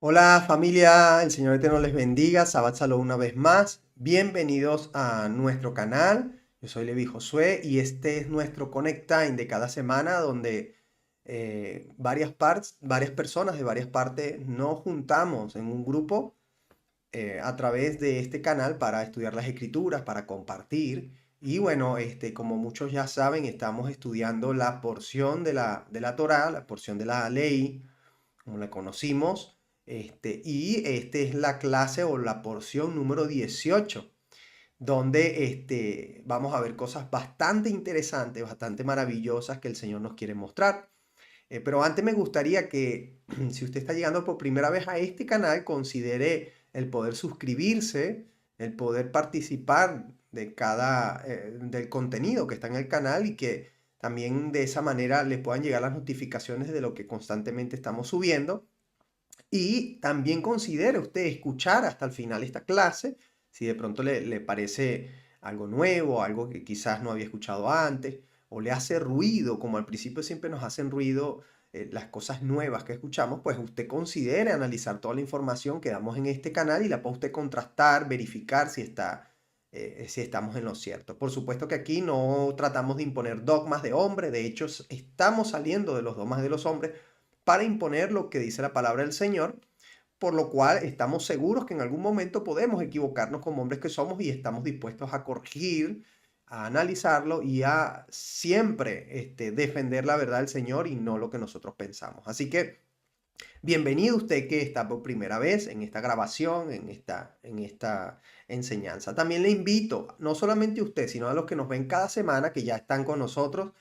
Hola familia, el Señor Eterno les bendiga, Shabbat Shalom una vez más. Bienvenidos a nuestro canal. Yo soy Levi Josué y este es nuestro Connect Time de cada semana donde varias personas de varias partes nos juntamos en un grupo a través de este canal para estudiar las escrituras, para compartir. Y bueno, como muchos ya saben, estamos estudiando la porción de la Torá, la porción de la ley como la conocimos, y esta es la clase o la porción número 18 donde vamos a ver cosas bastante interesantes, bastante maravillosas que el Señor nos quiere mostrar. Pero antes me gustaría que, si usted está llegando por primera vez a este canal, considere el poder suscribirse, el poder participar del contenido que está en el canal y que también de esa manera le puedan llegar las notificaciones de lo que constantemente estamos subiendo. Y también considere usted escuchar hasta el final esta clase, si de pronto le parece algo nuevo, algo que quizás no había escuchado antes, o le hace ruido, como al principio siempre nos hacen ruido las cosas nuevas que escuchamos, pues usted considere analizar toda la información que damos en este canal y la puede usted contrastar, verificar si estamos en lo cierto. Por supuesto que aquí no tratamos de imponer dogmas de hombre, de hecho estamos saliendo de los dogmas de los hombres para imponer lo que dice la palabra del Señor, por lo cual estamos seguros que en algún momento podemos equivocarnos como hombres que somos y estamos dispuestos a corregir, a analizarlo y a siempre defender la verdad del Señor y no lo que nosotros pensamos. Así que bienvenido usted que está por primera vez en esta grabación, en esta enseñanza. También le invito, no solamente a usted, sino a los que nos ven cada semana, que ya están con nosotros,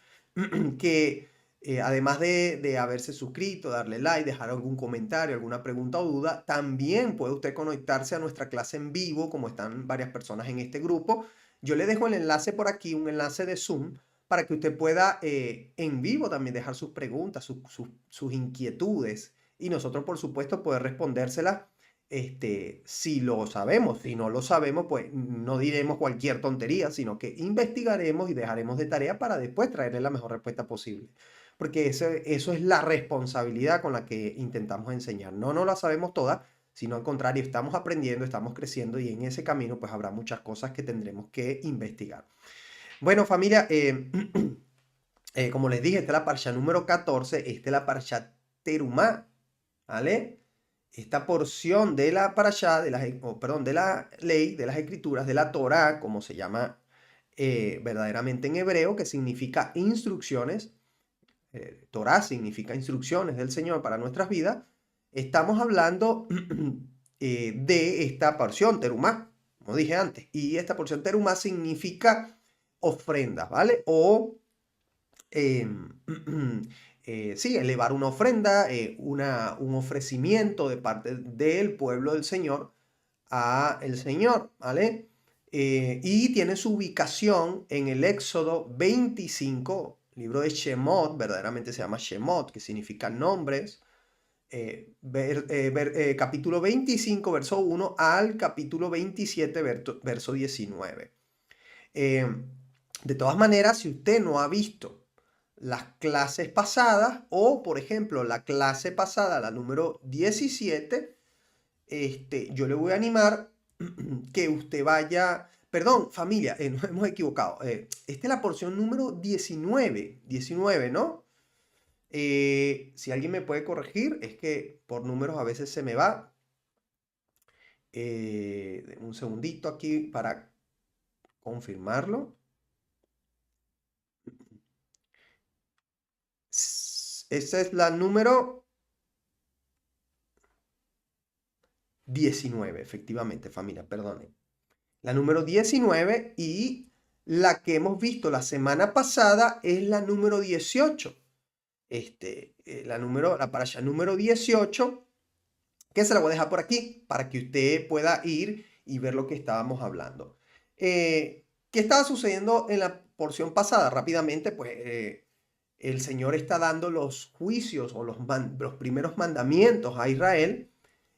que además de haberse suscrito, darle like, dejar algún comentario, alguna pregunta o duda, también puede usted conectarse a nuestra clase en vivo, como están varias personas en este grupo. Yo le dejo el enlace por aquí, un enlace de Zoom, para que usted pueda en vivo también dejar sus preguntas, sus inquietudes y nosotros, por supuesto, poder respondérselas si lo sabemos. Si no lo sabemos, pues no diremos cualquier tontería, sino que investigaremos y dejaremos de tarea para después traerle la mejor respuesta posible. Porque eso es la responsabilidad con la que intentamos enseñar. No la sabemos todas, sino al contrario, estamos aprendiendo, estamos creciendo y en ese camino pues habrá muchas cosas que tendremos que investigar. Bueno, familia, como les dije, esta es la parsha número 14, esta es la parsha Terumá, ¿vale? Esta porción de la parashá, de la ley, de las escrituras, de la Torá, como se llama verdaderamente en hebreo, que significa instrucciones. Torá significa instrucciones del Señor para nuestras vidas. Estamos hablando de esta porción Terumá, como dije antes. Y esta porción Terumá significa ofrendas, ¿vale? O em, sí, elevar una ofrenda, un ofrecimiento de parte del pueblo del Señor a el Señor, ¿vale? Y tiene su ubicación en el Éxodo 25, libro de Shemot, verdaderamente se llama Shemot, que significa nombres, capítulo 25, verso 1 al capítulo 27, verso 19. Eh, de todas maneras, si usted no ha visto las clases pasadas o, por ejemplo, la clase pasada, la número 17, yo le voy a animar que usted vaya, perdón, familia, nos hemos equivocado. Esta es la porción número 19, ¿no? Si alguien me puede corregir, es que por números a veces se me va. Un segundito aquí para confirmarlo. Esa es la número 19, efectivamente, familia, perdone. La número 19 y la que hemos visto la semana pasada es la número 18. La parasha número 18, que se la voy a dejar por aquí para que usted pueda ir y ver lo que estábamos hablando. ¿Qué estaba sucediendo en la porción pasada? Rápidamente, pues el Señor está dando los juicios o los primeros mandamientos a Israel.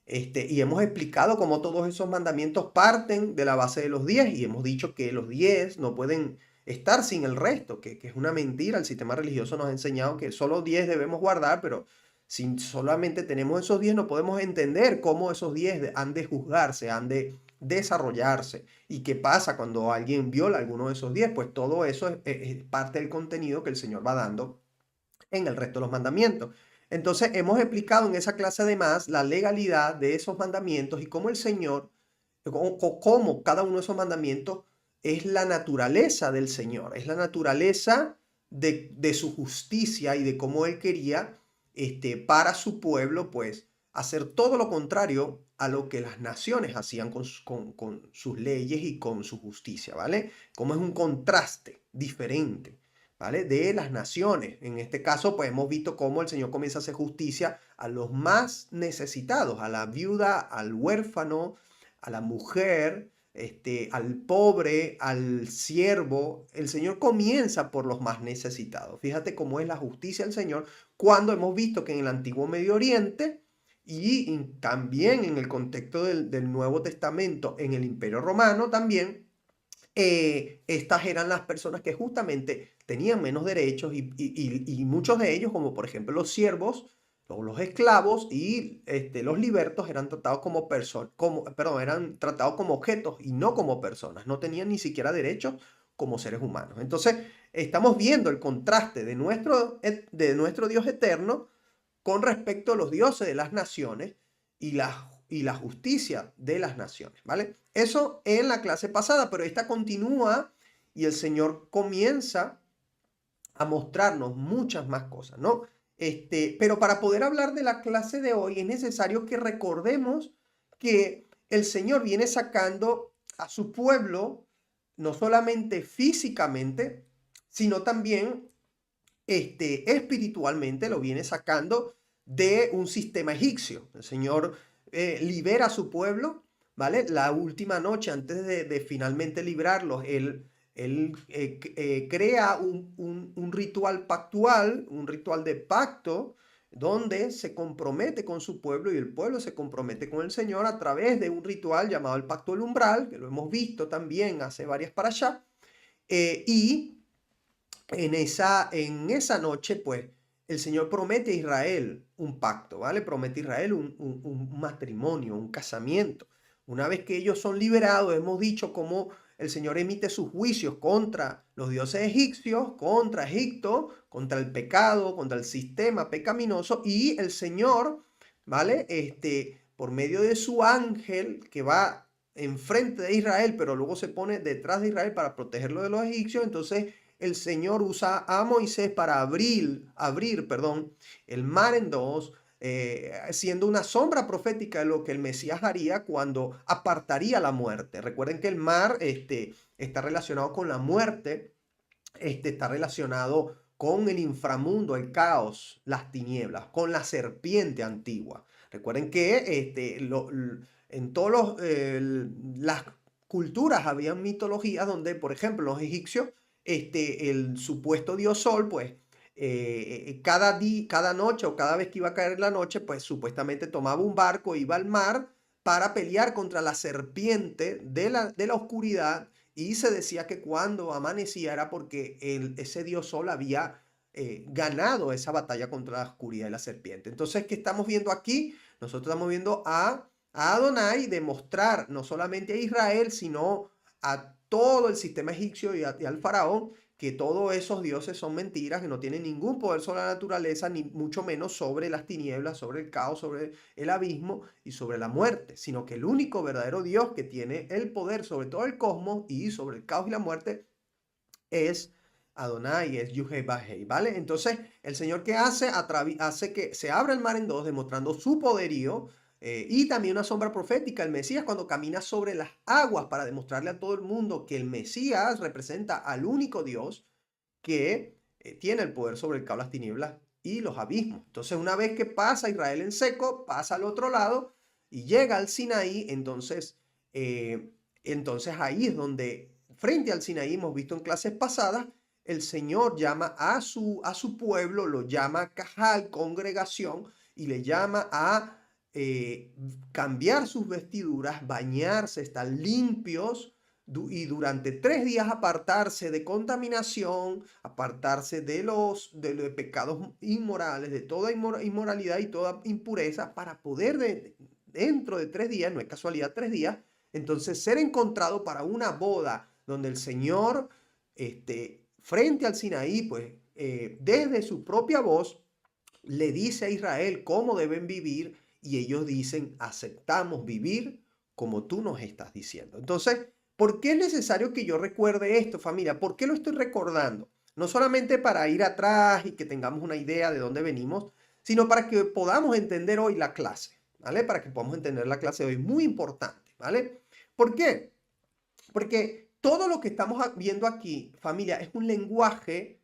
Y hemos explicado cómo todos esos mandamientos parten de la base de los 10 y hemos dicho que los 10 no pueden estar sin el resto, que es una mentira. El sistema religioso nos ha enseñado que solo 10 debemos guardar, pero Si solamente tenemos esos 10, no podemos entender cómo esos 10 han de juzgarse, han de desarrollarse. ¿Y qué pasa cuando alguien viola alguno de esos 10? Pues todo eso es parte del contenido que el Señor va dando en el resto de los mandamientos. Entonces, hemos explicado en esa clase además la legalidad de esos mandamientos y cómo el Señor, cómo cada uno de esos mandamientos es la naturaleza del Señor, es la naturaleza de su justicia y de cómo Él quería para su pueblo, pues, hacer todo lo contrario a lo que las naciones hacían con sus leyes y con su justicia, ¿vale? Como es un contraste diferente. ¿Vale? De las naciones. En este caso, pues hemos visto cómo el Señor comienza a hacer justicia a los más necesitados, a la viuda, al huérfano, a la mujer, al pobre, al siervo. El Señor comienza por los más necesitados. Fíjate cómo es la justicia del Señor cuando hemos visto que en el antiguo Medio Oriente y también en el contexto del Nuevo Testamento, en el Imperio Romano también, estas eran las personas que justamente tenían menos derechos y muchos de ellos, como por ejemplo los siervos, los esclavos y los libertos eran tratados como personas, perdón, eran tratados como objetos y no como personas, no tenían ni siquiera derechos como seres humanos. Entonces, estamos viendo el contraste de nuestro Dios eterno con respecto a los dioses de las naciones y la justicia de las naciones, ¿vale? Eso en la clase pasada, pero esta continúa y el Señor comienza a mostrarnos muchas más cosas, ¿no? Pero para poder hablar de la clase de hoy es necesario que recordemos que el Señor viene sacando a su pueblo no solamente físicamente, sino también espiritualmente lo viene sacando de un sistema egipcio. El Señor libera a su pueblo, ¿vale? La última noche, antes de finalmente librarlos, Él crea un ritual pactual, un ritual de pacto, donde se compromete con su pueblo y el pueblo se compromete con el Señor a través de un ritual llamado el Pacto del Umbral, que lo hemos visto también hace varias para allá, y en esa noche, pues, el Señor promete a Israel un pacto, ¿vale? Promete a Israel un matrimonio, un casamiento. Una vez que ellos son liberados, hemos dicho cómo el Señor emite sus juicios contra los dioses egipcios, contra Egipto, contra el pecado, contra el sistema pecaminoso, y el Señor, ¿vale? Por medio de su ángel que va enfrente de Israel, pero luego se pone detrás de Israel para protegerlo de los egipcios, entonces el Señor usa a Moisés para abrir, el mar en dos, siendo una sombra profética de lo que el Mesías haría cuando apartaría la muerte. Recuerden que el mar está relacionado con la muerte, está relacionado con el inframundo, el caos, las tinieblas, con la serpiente antigua. Recuerden que en todas las culturas habían mitologías donde, por ejemplo, los egipcios, el supuesto dios Sol, pues, cada noche o cada vez que iba a caer la noche, pues supuestamente tomaba un barco, iba al mar para pelear contra la serpiente de la oscuridad, y se decía que cuando amanecía era porque ese dios Sol había ganado esa batalla contra la oscuridad y la serpiente. Entonces, ¿qué estamos viendo aquí? Nosotros estamos viendo a Adonai demostrar no solamente a Israel, sino a todo el sistema egipcio y al faraón, que todos esos dioses son mentiras, que no tienen ningún poder sobre la naturaleza, ni mucho menos sobre las tinieblas, sobre el caos, sobre el abismo y sobre la muerte, sino que el único verdadero Dios que tiene el poder sobre todo el cosmos y sobre el caos y la muerte es Adonai, es Yuhei, ¿vale? Entonces, el Señor que hace que se abra el mar en dos, demostrando su poderío, y también una sombra profética, el Mesías cuando camina sobre las aguas para demostrarle a todo el mundo que el Mesías representa al único Dios que tiene el poder sobre el caos, las tinieblas y los abismos. Entonces, una vez que pasa Israel en seco, pasa al otro lado y llega al Sinaí, entonces ahí es donde, frente al Sinaí, hemos visto en clases pasadas, el Señor llama a su pueblo, lo llama Cajal, congregación, y le llama a cambiar sus vestiduras, bañarse, estar limpios y durante 3 días apartarse de contaminación, apartarse de los pecados inmorales, de toda inmoralidad y toda impureza, para poder dentro de 3 días, no es casualidad 3 días, entonces ser encontrado para una boda donde el Señor, frente al Sinaí, pues desde su propia voz, le dice a Israel cómo deben vivir y ellos dicen, aceptamos vivir como tú nos estás diciendo. Entonces, ¿por qué es necesario que yo recuerde esto, familia? ¿Por qué lo estoy recordando? No solamente para ir atrás y que tengamos una idea de dónde venimos, sino para que podamos entender hoy la clase, ¿vale? Para que podamos entender la clase de hoy. Muy importante, ¿vale? ¿Por qué? Porque todo lo que estamos viendo aquí, familia, es un lenguaje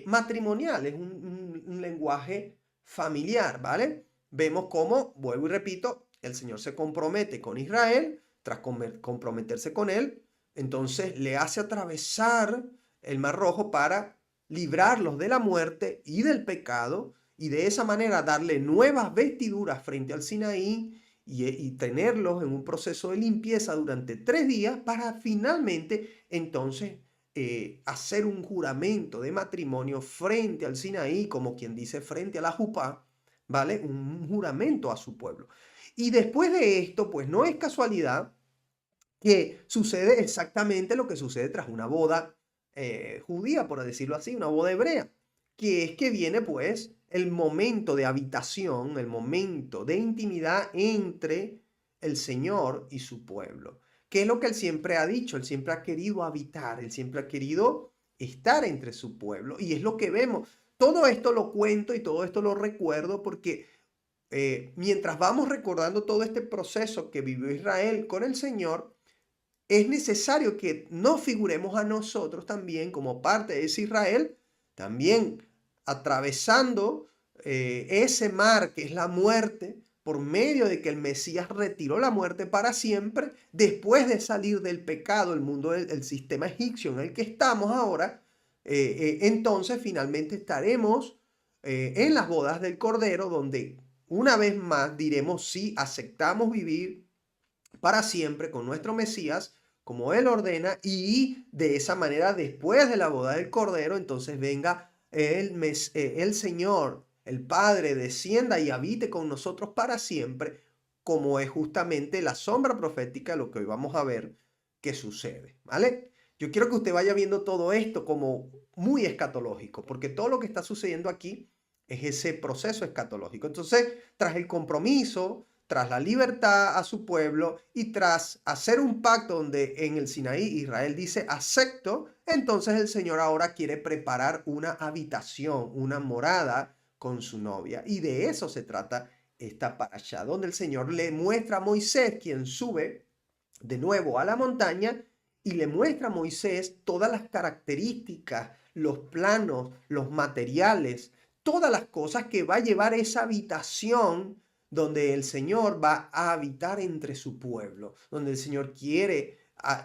matrimonial, es un lenguaje familiar, ¿vale? Vemos cómo, vuelvo y repito, el Señor se compromete con Israel, tras comprometerse con él, entonces le hace atravesar el Mar Rojo para librarlos de la muerte y del pecado, y de esa manera darle nuevas vestiduras frente al Sinaí y tenerlos en un proceso de limpieza durante 3 días para finalmente entonces hacer un juramento de matrimonio frente al Sinaí, como quien dice frente a la Jupá, ¿vale? Un juramento a su pueblo. Y después de esto, pues no es casualidad que sucede exactamente lo que sucede tras una boda judía, por decirlo así, una boda hebrea, que es que viene pues el momento de habitación, el momento de intimidad entre el Señor y su pueblo. ¿Qué es lo que él siempre ha dicho? Él siempre ha querido habitar, él siempre ha querido estar entre su pueblo. Y es lo que vemos. Todo esto lo cuento y todo esto lo recuerdo porque mientras vamos recordando todo este proceso que vivió Israel con el Señor, es necesario que nos figuremos a nosotros también como parte de ese Israel, también atravesando ese mar que es la muerte, por medio de que el Mesías retiró la muerte para siempre, después de salir del pecado, el mundo del sistema egipcio en el que estamos ahora, entonces finalmente estaremos en las bodas del Cordero, donde una vez más diremos sí, aceptamos vivir para siempre con nuestro Mesías, como Él ordena, y de esa manera, después de la boda del Cordero, entonces venga el Señor, el Padre, descienda y habite con nosotros para siempre, como es justamente la sombra profética de lo que hoy vamos a ver que sucede, ¿vale? Yo quiero que usted vaya viendo todo esto como muy escatológico, porque todo lo que está sucediendo aquí es ese proceso escatológico. Entonces, tras el compromiso, tras la libertad a su pueblo y tras hacer un pacto donde en el Sinaí Israel dice acepto, entonces el Señor ahora quiere preparar una habitación, una morada con su novia. Y de eso se trata esta parashá, donde el Señor le muestra a Moisés, quien sube de nuevo a la montaña, y le muestra a Moisés todas las características, los planos, los materiales, todas las cosas que va a llevar esa habitación donde el Señor va a habitar entre su pueblo, donde el Señor quiere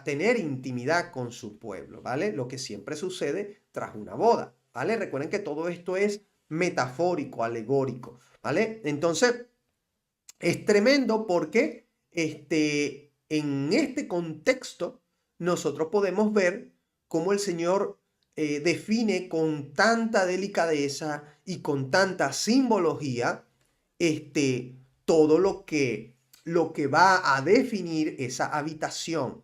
tener intimidad con su pueblo, ¿vale? Lo que siempre sucede tras una boda, ¿vale? Recuerden que todo esto es metafórico, alegórico, ¿vale? Entonces, es tremendo porque en este contexto nosotros podemos ver cómo el Señor define con tanta delicadeza y con tanta simbología todo lo que va a definir esa habitación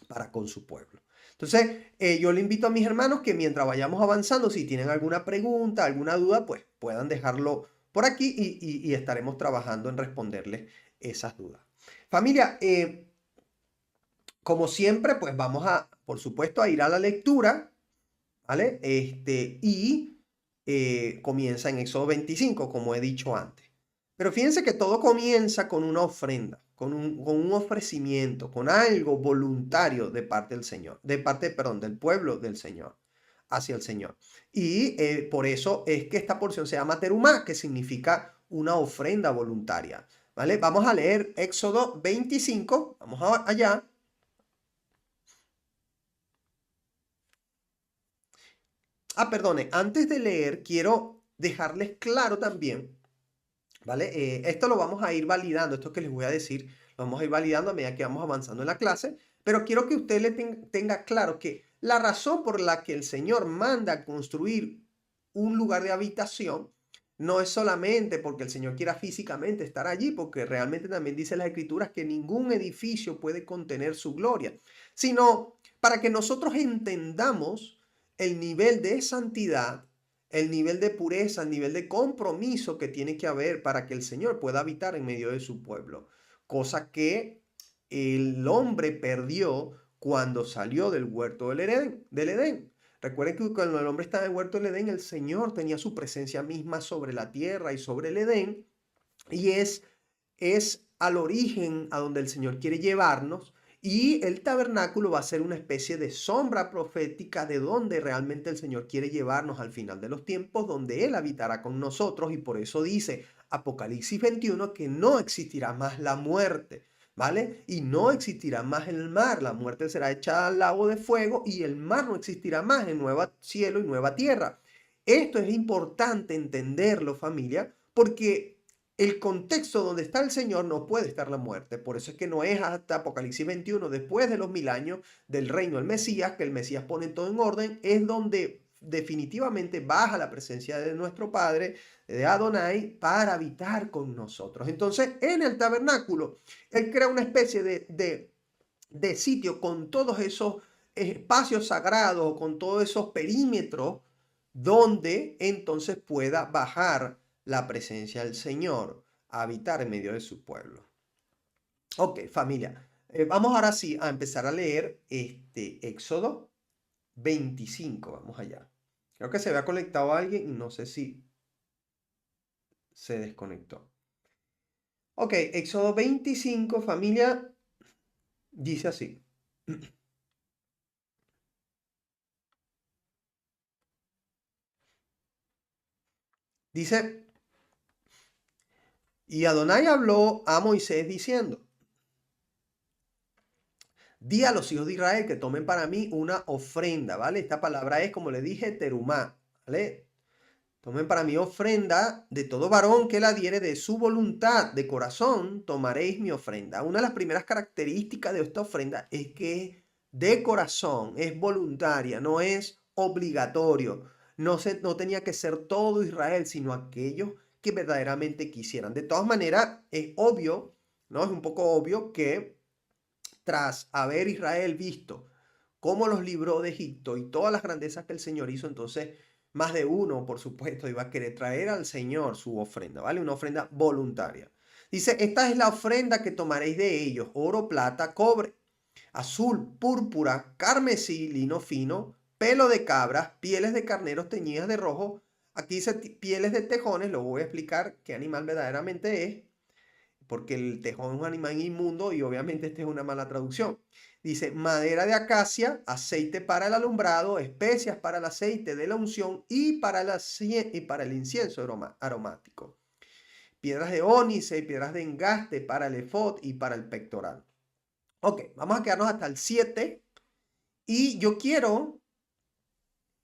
para con su pueblo. Entonces, yo le invito a mis hermanos que mientras vayamos avanzando, si tienen alguna pregunta, alguna duda, pues puedan dejarlo por aquí y estaremos trabajando en responderles esas dudas. Familia, como siempre, pues vamos a, por supuesto, a ir a la lectura, ¿vale? Comienza en Éxodo 25, como he dicho antes. Pero fíjense que todo comienza con una ofrenda, con un ofrecimiento, con algo voluntario de parte del Señor, perdón, del pueblo del Señor, hacia el Señor. Y por eso es que esta porción se llama terumá, que significa una ofrenda voluntaria, ¿vale? Vamos a leer Éxodo 25, vamos allá. Perdone, antes de leer, quiero dejarles claro también, ¿vale? Esto lo vamos a ir validando, esto que les voy a decir, lo vamos a ir validando a medida que vamos avanzando en la clase, Pero quiero que usted tenga claro que la razón por la que el Señor manda construir un lugar de habitación no es solamente porque el Señor quiera físicamente estar allí, porque realmente también dice las Escrituras que ningún edificio puede contener su gloria, sino para que nosotros entendamos el nivel de santidad, el nivel de pureza, el nivel de compromiso que tiene que haber para que el Señor pueda habitar en medio de su pueblo, cosa que el hombre perdió cuando salió del huerto del Edén. Recuerden que cuando el hombre estaba en el huerto del Edén, el Señor tenía su presencia misma sobre la tierra y sobre el Edén, y es al origen a donde el Señor quiere llevarnos, y el tabernáculo va a ser una especie de sombra profética de donde realmente el Señor quiere llevarnos al final de los tiempos, donde Él habitará con nosotros, y por eso dice Apocalipsis 21 que no existirá más la muerte, ¿vale? Y no existirá más el mar, la muerte será echada al lago de fuego y el mar no existirá más en nuevo cielo y nueva tierra. Esto es importante entenderlo, familia, porque el contexto donde está el Señor no puede estar la muerte. Por eso es que no es hasta Apocalipsis 21, después de los 1000 años del reino del Mesías, que el Mesías pone todo en orden, es donde definitivamente baja la presencia de nuestro Padre, de Adonai, para habitar con nosotros. Entonces, en el tabernáculo, Él crea una especie de sitio con todos esos espacios sagrados, con todos esos perímetros, donde entonces pueda bajar la presencia del Señor a habitar en medio de su pueblo. Ok, familia. Vamos ahora sí a empezar a leer Éxodo 25. Vamos allá. Creo que se había conectado alguien y no sé si se desconectó. Ok, Éxodo 25, familia, dice así. Dice, y Adonai habló a Moisés diciendo, di a los hijos de Israel que tomen para mí una ofrenda, ¿vale? Esta palabra es, como le dije, terumá, ¿vale? Tomen para mí ofrenda de todo varón que la diere de su voluntad, de corazón, tomaréis mi ofrenda. Una de las primeras características de esta ofrenda es que es de corazón, es voluntaria, no es obligatorio. No tenía que ser todo Israel, sino aquellos que verdaderamente quisieran. De todas maneras, es obvio, ¿no? Es un poco obvio que tras haber Israel visto cómo los libró de Egipto y todas las grandezas que el Señor hizo, entonces más de uno, por supuesto, iba a querer traer al Señor su ofrenda, ¿vale? Una ofrenda voluntaria. Dice, esta es la ofrenda que tomaréis de ellos, oro, plata, cobre, azul, púrpura, carmesí, lino fino, pelo de cabras, pieles de carneros teñidas de rojo. Aquí dice pieles de tejones, lo voy a explicar qué animal verdaderamente es, porque el tejón es un animal inmundo y obviamente esta es una mala traducción. Dice, madera de acacia, aceite para el alumbrado, especias para el aceite de la unción y para el incienso aromático. Piedras de ónice y piedras de engaste para el efod y para el pectoral. Ok, vamos a quedarnos hasta el 7 y yo quiero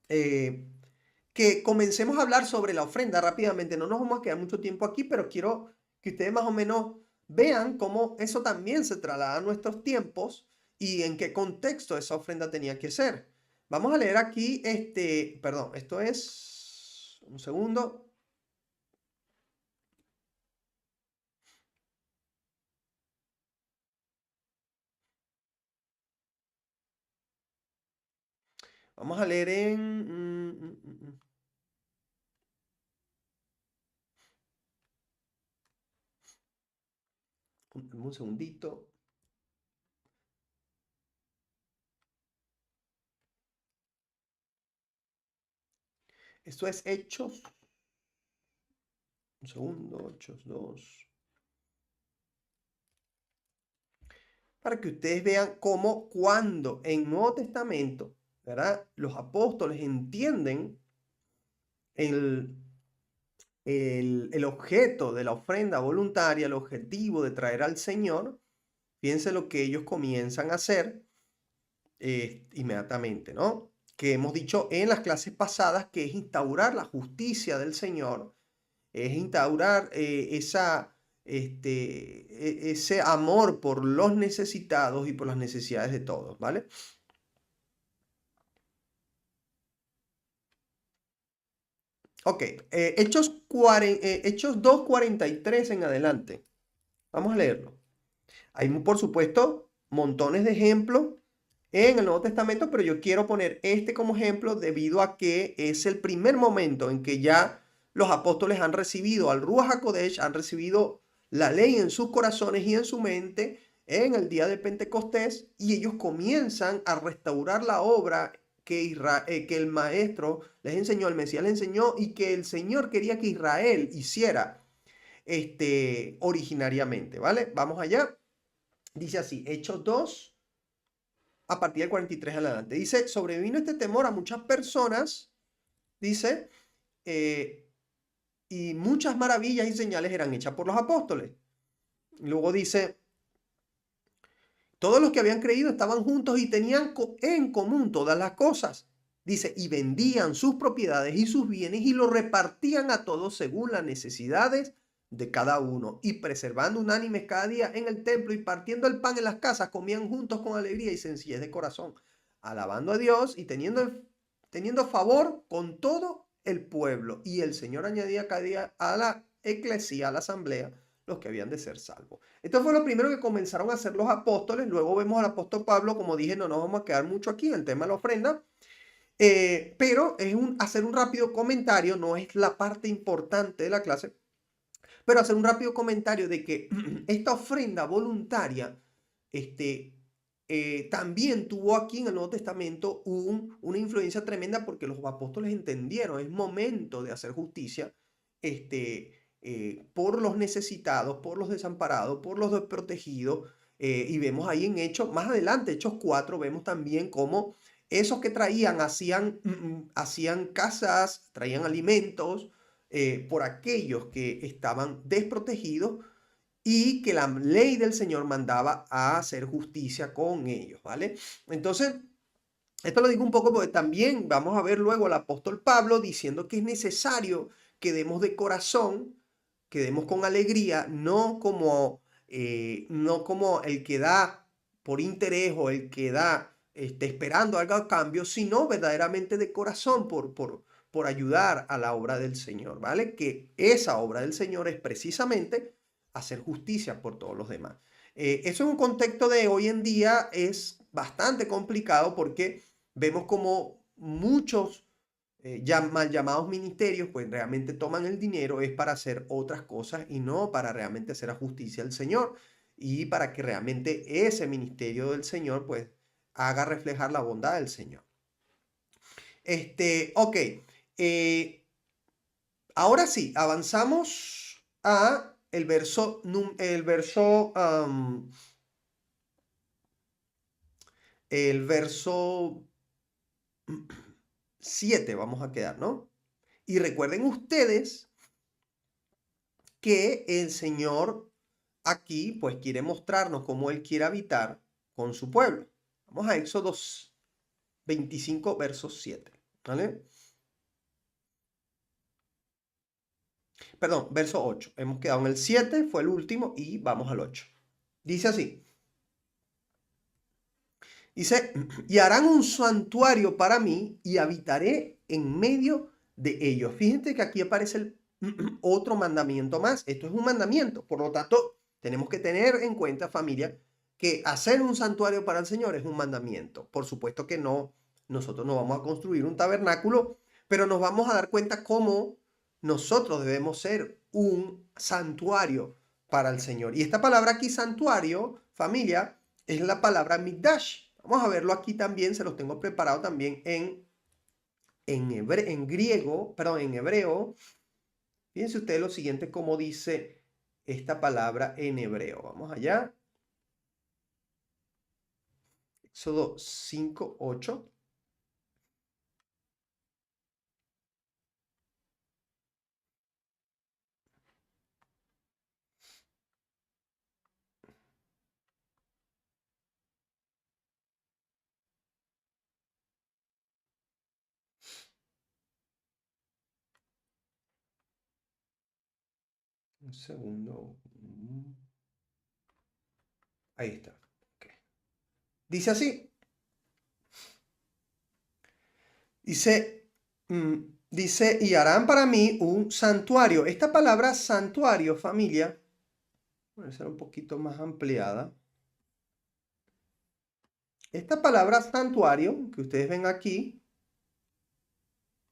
que comencemos a hablar sobre la ofrenda rápidamente. No nos vamos a quedar mucho tiempo aquí, pero quiero que ustedes más o menos vean cómo eso también se traslada a nuestros tiempos y en qué contexto esa ofrenda tenía que ser. Vamos a leer aquí, perdón, esto es, un segundo. Vamos a leer en... un segundito. Esto es Hechos. Un segundo, Hechos 2. Para que ustedes vean cómo cuando en Nuevo Testamento, ¿verdad? Los apóstoles entienden el, el objeto de la ofrenda voluntaria, el objetivo de traer al Señor, fíjense lo que ellos comienzan a hacer inmediatamente, ¿no? Que hemos dicho en las clases pasadas que es instaurar la justicia del Señor, es instaurar ese amor por los necesitados y por las necesidades de todos, ¿vale? Ok, Hechos 2:43 en adelante. Vamos a leerlo. Hay, por supuesto, montones de ejemplos en el Nuevo Testamento, pero yo quiero poner este como ejemplo debido a que es el primer momento en que ya los apóstoles han recibido al Ruach HaKodesh, han recibido la ley en sus corazones y en su mente en el día de Pentecostés, y ellos comienzan a restaurar la obra que el maestro les enseñó, el Mesías les enseñó y que el Señor quería que Israel hiciera originariamente, ¿vale? Vamos allá. Dice así, Hechos 2 a partir del 43 adelante. Dice, sobrevino este temor a muchas personas, dice, eh, y muchas maravillas y señales eran hechas por los apóstoles. Luego dice, todos los que habían creído estaban juntos y tenían en común todas las cosas. Dice, y vendían sus propiedades y sus bienes y los repartían a todos según las necesidades de cada uno. Y preservando unánimes cada día en el templo y partiendo el pan en las casas, comían juntos con alegría y sencillez de corazón, alabando a Dios y teniendo favor con todo el pueblo. Y el Señor añadía cada día a la eclesía, a la asamblea, los que habían de ser salvos. Esto fue lo primero que comenzaron a hacer los apóstoles. Luego vemos al apóstol Pablo, como dije, no nos vamos a quedar mucho aquí en el tema de la ofrenda, pero es hacer un rápido comentario, no es la parte importante de la clase, pero hacer un rápido comentario de que esta ofrenda voluntaria también tuvo aquí en el Nuevo Testamento una influencia tremenda porque los apóstoles entendieron, es momento de hacer justicia por los necesitados, por los desamparados, por los desprotegidos. Y vemos ahí en Hechos, más adelante, Hechos 4, vemos también cómo esos que traían hacían casas, traían alimentos por aquellos que estaban desprotegidos y que la ley del Señor mandaba a hacer justicia con ellos, ¿vale? Entonces, esto lo digo un poco porque también vamos a ver luego al apóstol Pablo diciendo que es necesario que demos de corazón, que demos con alegría, no como el que da por interés o el que da esperando algo a cambio, sino verdaderamente de corazón por ayudar a la obra del Señor, ¿vale? Que esa obra del Señor es precisamente hacer justicia por todos los demás. Eso en un contexto de hoy en día es bastante complicado porque vemos como muchos ya mal llamados ministerios, pues realmente toman el dinero es para hacer otras cosas y no para realmente hacer la justicia al Señor y para que realmente ese ministerio del Señor, pues, haga reflejar la bondad del Señor. Ok. eh, Ahora sí, avanzamos a el verso 7 vamos a quedar, ¿no? Y recuerden ustedes que el Señor aquí pues quiere mostrarnos cómo Él quiere habitar con su pueblo. Vamos a Éxodo 25, verso 7, ¿vale? Perdón, verso 8. Hemos quedado en el 7, fue el último, y vamos al 8. Dice así. Dice, y harán un santuario para mí y habitaré en medio de ellos. Fíjense que aquí aparece otro mandamiento más. Esto es un mandamiento. Por lo tanto, tenemos que tener en cuenta, familia, que hacer un santuario para el Señor es un mandamiento. Por supuesto que no, nosotros no vamos a construir un tabernáculo, pero nos vamos a dar cuenta cómo nosotros debemos ser un santuario para el Señor. Y esta palabra aquí, santuario, familia, es la palabra mikdash. Vamos a verlo aquí también, se los tengo preparado también en griego, perdón, en hebreo. Fíjense ustedes lo siguiente, cómo dice esta palabra en hebreo. Vamos allá. Éxodo 5:8. Un segundo. Ahí está. Ok. Dice así. Dice, dice, y harán para mí un santuario. Esta palabra santuario, familia, puede ser un poquito más ampliada. Esta palabra santuario que ustedes ven aquí,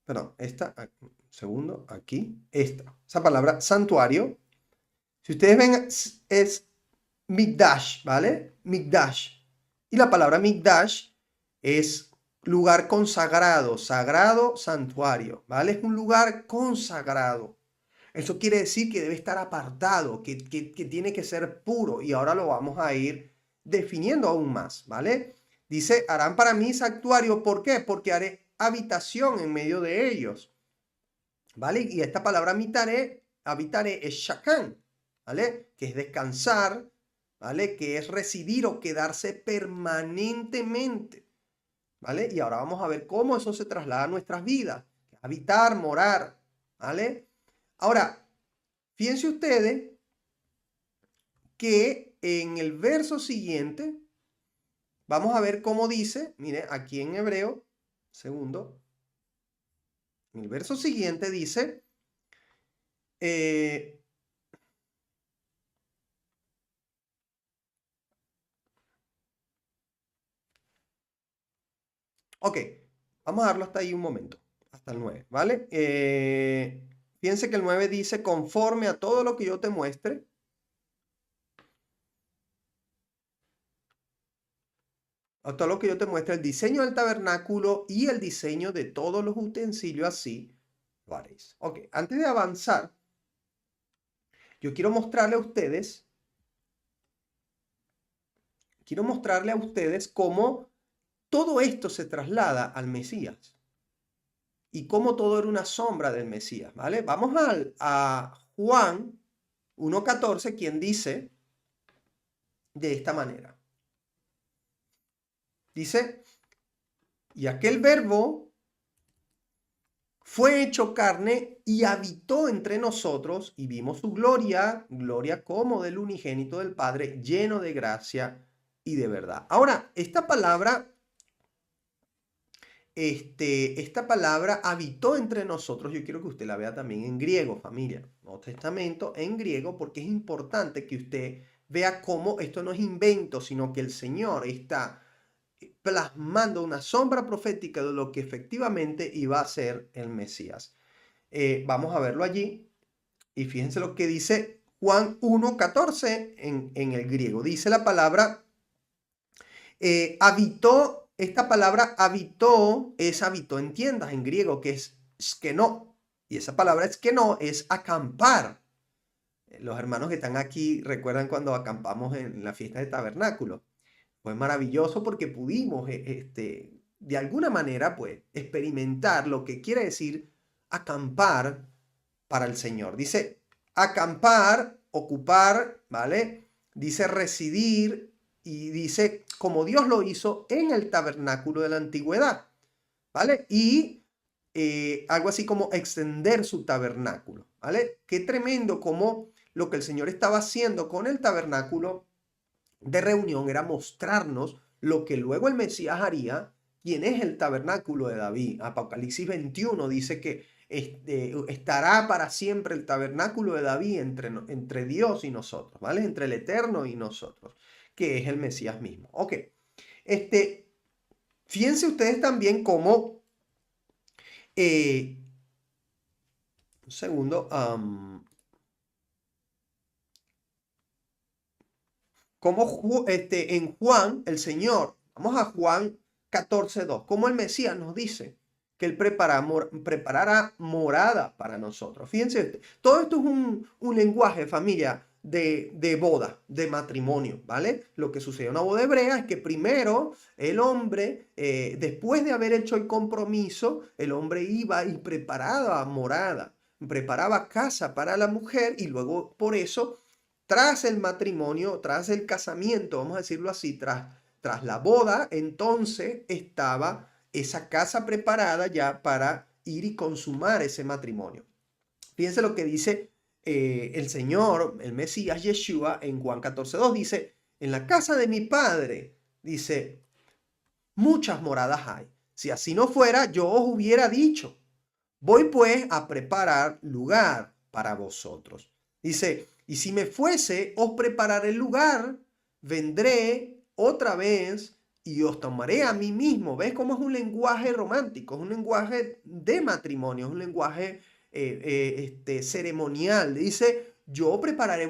perdón, esta, segundo, aquí, esa palabra santuario, si ustedes ven, es Mikdash, ¿vale? Mikdash. Y la palabra Mikdash es lugar consagrado, sagrado, santuario, ¿vale? Es un lugar consagrado. Eso quiere decir que debe estar apartado, que tiene que ser puro. Y ahora lo vamos a ir definiendo aún más, ¿vale? Dice, harán para mí santuario. ¿Por qué? Porque haré habitación en medio de ellos, ¿vale? Y esta palabra habitaré es shakán, ¿vale? Que es descansar, ¿vale? Que es residir o quedarse permanentemente, ¿vale? Y ahora vamos a ver cómo eso se traslada a nuestras vidas. Habitar, morar, ¿vale? Ahora, fíjense ustedes que en el verso siguiente, vamos a ver cómo dice, mire, aquí en hebreo, segundo, en el verso siguiente dice, ok, vamos a darlo hasta ahí un momento, hasta el 9, ¿vale? Fíjense que el 9 dice, conforme a todo lo que yo te muestre, a todo lo que yo te muestre, el diseño del tabernáculo y el diseño de todos los utensilios, así lo haréis. Ok, antes de avanzar, yo quiero mostrarle a ustedes cómo todo esto se traslada al Mesías y cómo todo era una sombra del Mesías, ¿vale? Vamos a Juan 1.14, quien dice de esta manera. Dice, y aquel verbo fue hecho carne y habitó entre nosotros y vimos su gloria, gloria como del unigénito del Padre, lleno de gracia y de verdad. Ahora, esta palabra habitó entre nosotros, yo quiero que usted la vea también en griego, familia. Nuevo Testamento en griego, porque es importante que usted vea cómo esto no es invento, sino que el Señor está plasmando una sombra profética de lo que efectivamente iba a ser el Mesías. Vamos a verlo allí. Y fíjense lo que dice Juan 1.14 en el griego. Dice la palabra habitó. Esta palabra habitó habitó en tiendas en griego, que es skeno. Y esa palabra skeno es acampar. Los hermanos que están aquí recuerdan cuando acampamos en la fiesta de tabernáculo. Fue maravilloso porque pudimos, de alguna manera, pues, experimentar lo que quiere decir acampar para el Señor. Dice acampar, ocupar, ¿vale? Dice residir y dice como Dios lo hizo en el tabernáculo de la antigüedad, ¿vale? Y algo así como extender su tabernáculo, ¿vale? Qué tremendo como lo que el Señor estaba haciendo con el tabernáculo de reunión era mostrarnos lo que luego el Mesías haría, quien es el tabernáculo de David. Apocalipsis 21 dice que estará para siempre el tabernáculo de David entre Dios y nosotros, ¿vale? Entre el Eterno y nosotros, que es el Mesías mismo. Ok, fíjense ustedes también cómo, un segundo, como en Juan, el Señor, vamos a Juan 14.2, como el Mesías nos dice que Él preparará morada para nosotros. Fíjense, todo esto es un lenguaje, familia, de boda, de matrimonio, ¿vale? Lo que sucedió en una boda hebrea es que primero el hombre, después de haber hecho el compromiso, el hombre iba y preparaba morada, preparaba casa para la mujer y luego por eso tras el matrimonio, tras el casamiento, vamos a decirlo así, tras la boda, entonces estaba esa casa preparada ya para ir y consumar ese matrimonio. Fíjense lo que dice el Señor, el Mesías Yeshua, en Juan 14:2 dice, en la casa de mi Padre, dice, muchas moradas hay. Si así no fuera, yo os hubiera dicho, voy pues a preparar lugar para vosotros. Dice, y si me fuese, os prepararé el lugar, vendré otra vez y os tomaré a mí mismo. ¿Ves cómo es un lenguaje romántico? Es un lenguaje de matrimonio, es un lenguaje ceremonial. Dice, yo prepararé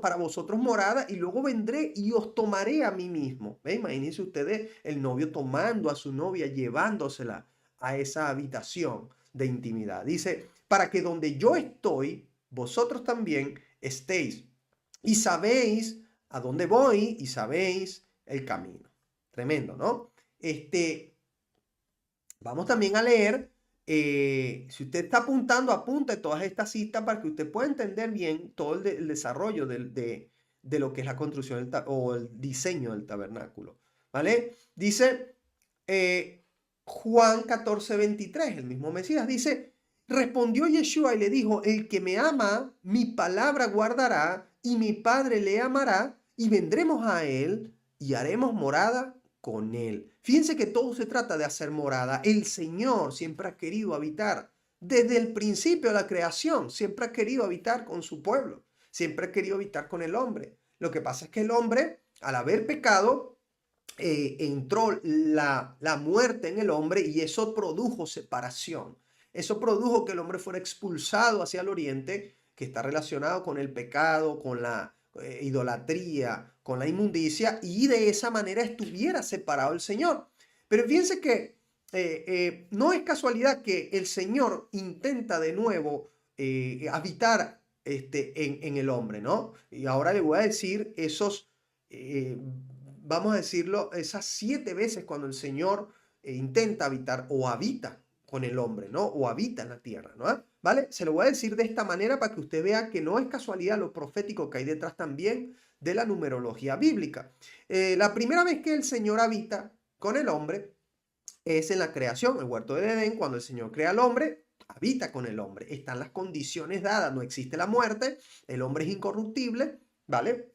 para vosotros morada y luego vendré y os tomaré a mí mismo. ¿Ve? Imagínense ustedes el novio tomando a su novia, llevándosela a esa habitación de intimidad. Dice, para que donde yo estoy, vosotros también estéis. Y sabéis a dónde voy y sabéis el camino. Tremendo, ¿no? Vamos también a leer, si usted está apuntando, apunte todas estas citas para que usted pueda entender bien todo el desarrollo de lo que es la construcción o el diseño del tabernáculo, ¿vale? Dice Juan 14:23, el mismo Mesías, dice, respondió Yeshua y le dijo, el que me ama, mi palabra guardará y mi Padre le amará y vendremos a él y haremos morada con él. Fíjense que todo se trata de hacer morada. El Señor siempre ha querido habitar. Desde el principio de la creación, siempre ha querido habitar con su pueblo. Siempre ha querido habitar con el hombre. Lo que pasa es que el hombre, al haber pecado, entró la muerte en el hombre y eso produjo separación. Eso produjo que el hombre fuera expulsado hacia el oriente, que está relacionado con el pecado, con la idolatría, con la inmundicia, y de esa manera estuviera separado el Señor. Pero fíjense que no es casualidad que el Señor intenta de nuevo habitar en el hombre, ¿no? Y ahora le voy a decir esos, vamos a decirlo, esas 7 veces cuando el Señor intenta habitar o habita con el hombre, ¿no? O habita en la tierra, ¿no? ¿Vale? Se lo voy a decir de esta manera para que usted vea que no es casualidad lo profético que hay detrás también de la numerología bíblica. La primera vez que el Señor habita con el hombre es en la creación, el huerto de Edén, cuando el Señor crea al hombre, habita con el hombre. Están las condiciones dadas, no existe la muerte, el hombre es incorruptible, ¿vale?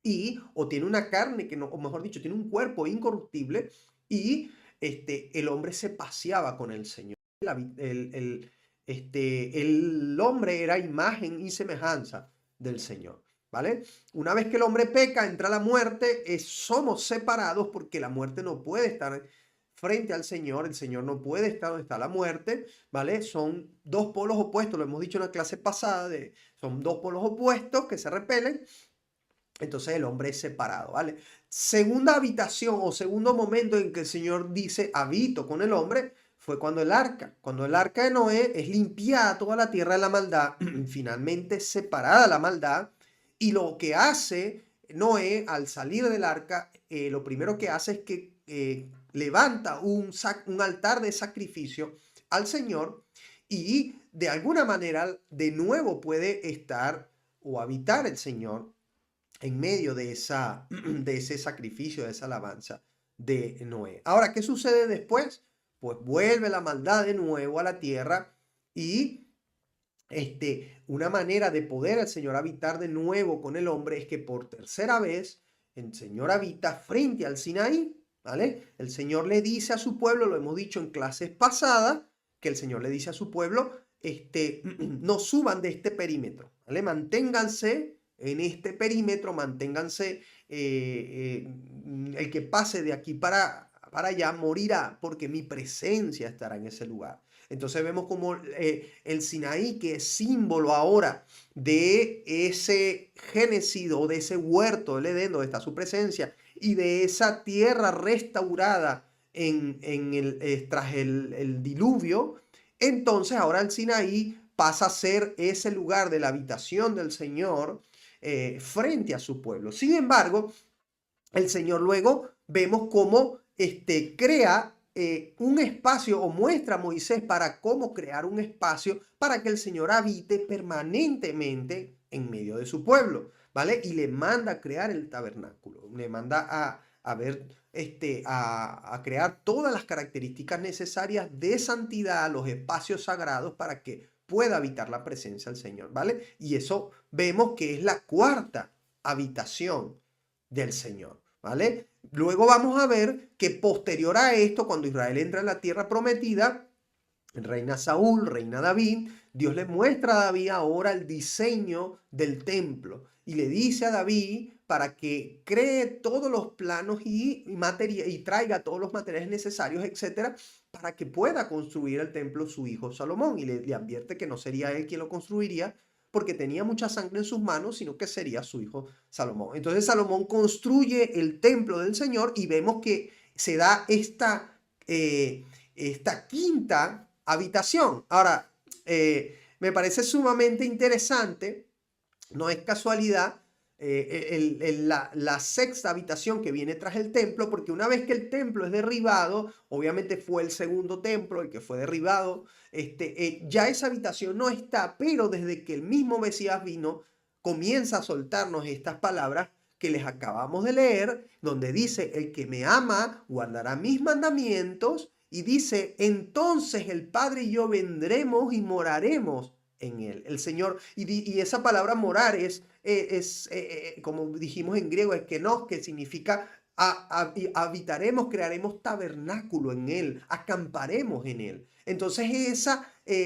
Y o tiene una carne que no, o mejor dicho, tiene un cuerpo incorruptible y el hombre se paseaba con el Señor. El hombre era imagen y semejanza del Señor, ¿vale? Una vez que el hombre peca, entra la muerte, somos separados porque la muerte no puede estar frente al Señor, el Señor no puede estar donde está la muerte, ¿vale? Son dos polos opuestos, lo hemos dicho en la clase pasada, son dos polos opuestos que se repelen. Entonces el hombre es separado, ¿vale? Segunda habitación o segundo momento en que el Señor dice habito con el hombre fue cuando el arca de Noé es limpiada toda la tierra de la maldad, finalmente separada la maldad, y lo que hace Noé al salir del arca, lo primero que hace es que levanta un altar de sacrificio al Señor y de alguna manera de nuevo puede estar o habitar el Señor en medio de ese sacrificio, de esa alabanza de Noé. Ahora, ¿qué sucede después? Pues vuelve la maldad de nuevo a la tierra y una manera de poder el Señor habitar de nuevo con el hombre es que por tercera vez el Señor habita frente al Sinaí, ¿vale? El Señor le dice a su pueblo, lo hemos dicho en clases pasadas, que el Señor le dice a su pueblo, no suban de este perímetro, ¿vale? Manténganse en este perímetro, manténganse, el que pase de aquí para allá morirá porque mi presencia estará en ese lugar. Entonces vemos como el Sinaí, que es símbolo ahora de ese genocidio, de ese huerto del Edén, donde está su presencia, y de esa tierra restaurada tras el diluvio, entonces ahora el Sinaí pasa a ser ese lugar de la habitación del Señor frente a su pueblo. Sin embargo, el Señor luego vemos cómo crea un espacio o muestra a Moisés para cómo crear un espacio para que el Señor habite permanentemente en medio de su pueblo, ¿vale? Y le manda a crear el tabernáculo, le manda a crear todas las características necesarias de santidad, los espacios sagrados para que pueda habitar la presencia del Señor, ¿vale? Y eso vemos que es la cuarta habitación del Señor, ¿vale? Luego vamos a ver que posterior a esto, cuando Israel entra en la tierra prometida, reina Saúl, reina David, Dios le muestra a David ahora el diseño del templo y le dice a David para que cree todos los planos y traiga todos los materiales necesarios, etcétera, para que pueda construir el templo su hijo Salomón. Y le advierte que no sería él quien lo construiría porque tenía mucha sangre en sus manos, sino que sería su hijo Salomón. Entonces Salomón construye el templo del Señor y vemos que se da esta quinta habitación. Ahora, me parece sumamente interesante, no es casualidad, la sexta habitación que viene tras el templo, porque una vez que el templo es derribado, obviamente fue el segundo templo el que fue derribado, ya esa habitación no está, pero desde que el mismo Mesías vino, comienza a soltarnos estas palabras que les acabamos de leer, donde dice, el que me ama guardará mis mandamientos, y dice, entonces el Padre y yo vendremos y moraremos en él. El Señor, y esa palabra morar como dijimos en griego, es kenos, que significa habitaremos, crearemos tabernáculo en él, acamparemos en él. Entonces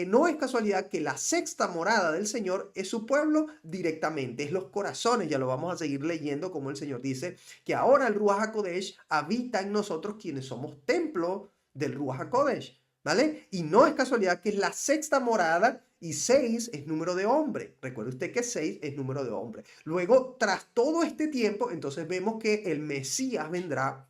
no es casualidad que la sexta morada del Señor es su pueblo directamente, es los corazones. Ya lo vamos a seguir leyendo, como el Señor dice que ahora el Ruach HaKodesh habita en nosotros, quienes somos templo del Ruach HaKodesh, ¿vale? Y no es casualidad que es la sexta morada y 6 es número de hombre. Recuerde usted que 6 es número de hombre. Luego, tras todo este tiempo, entonces vemos que el Mesías vendrá,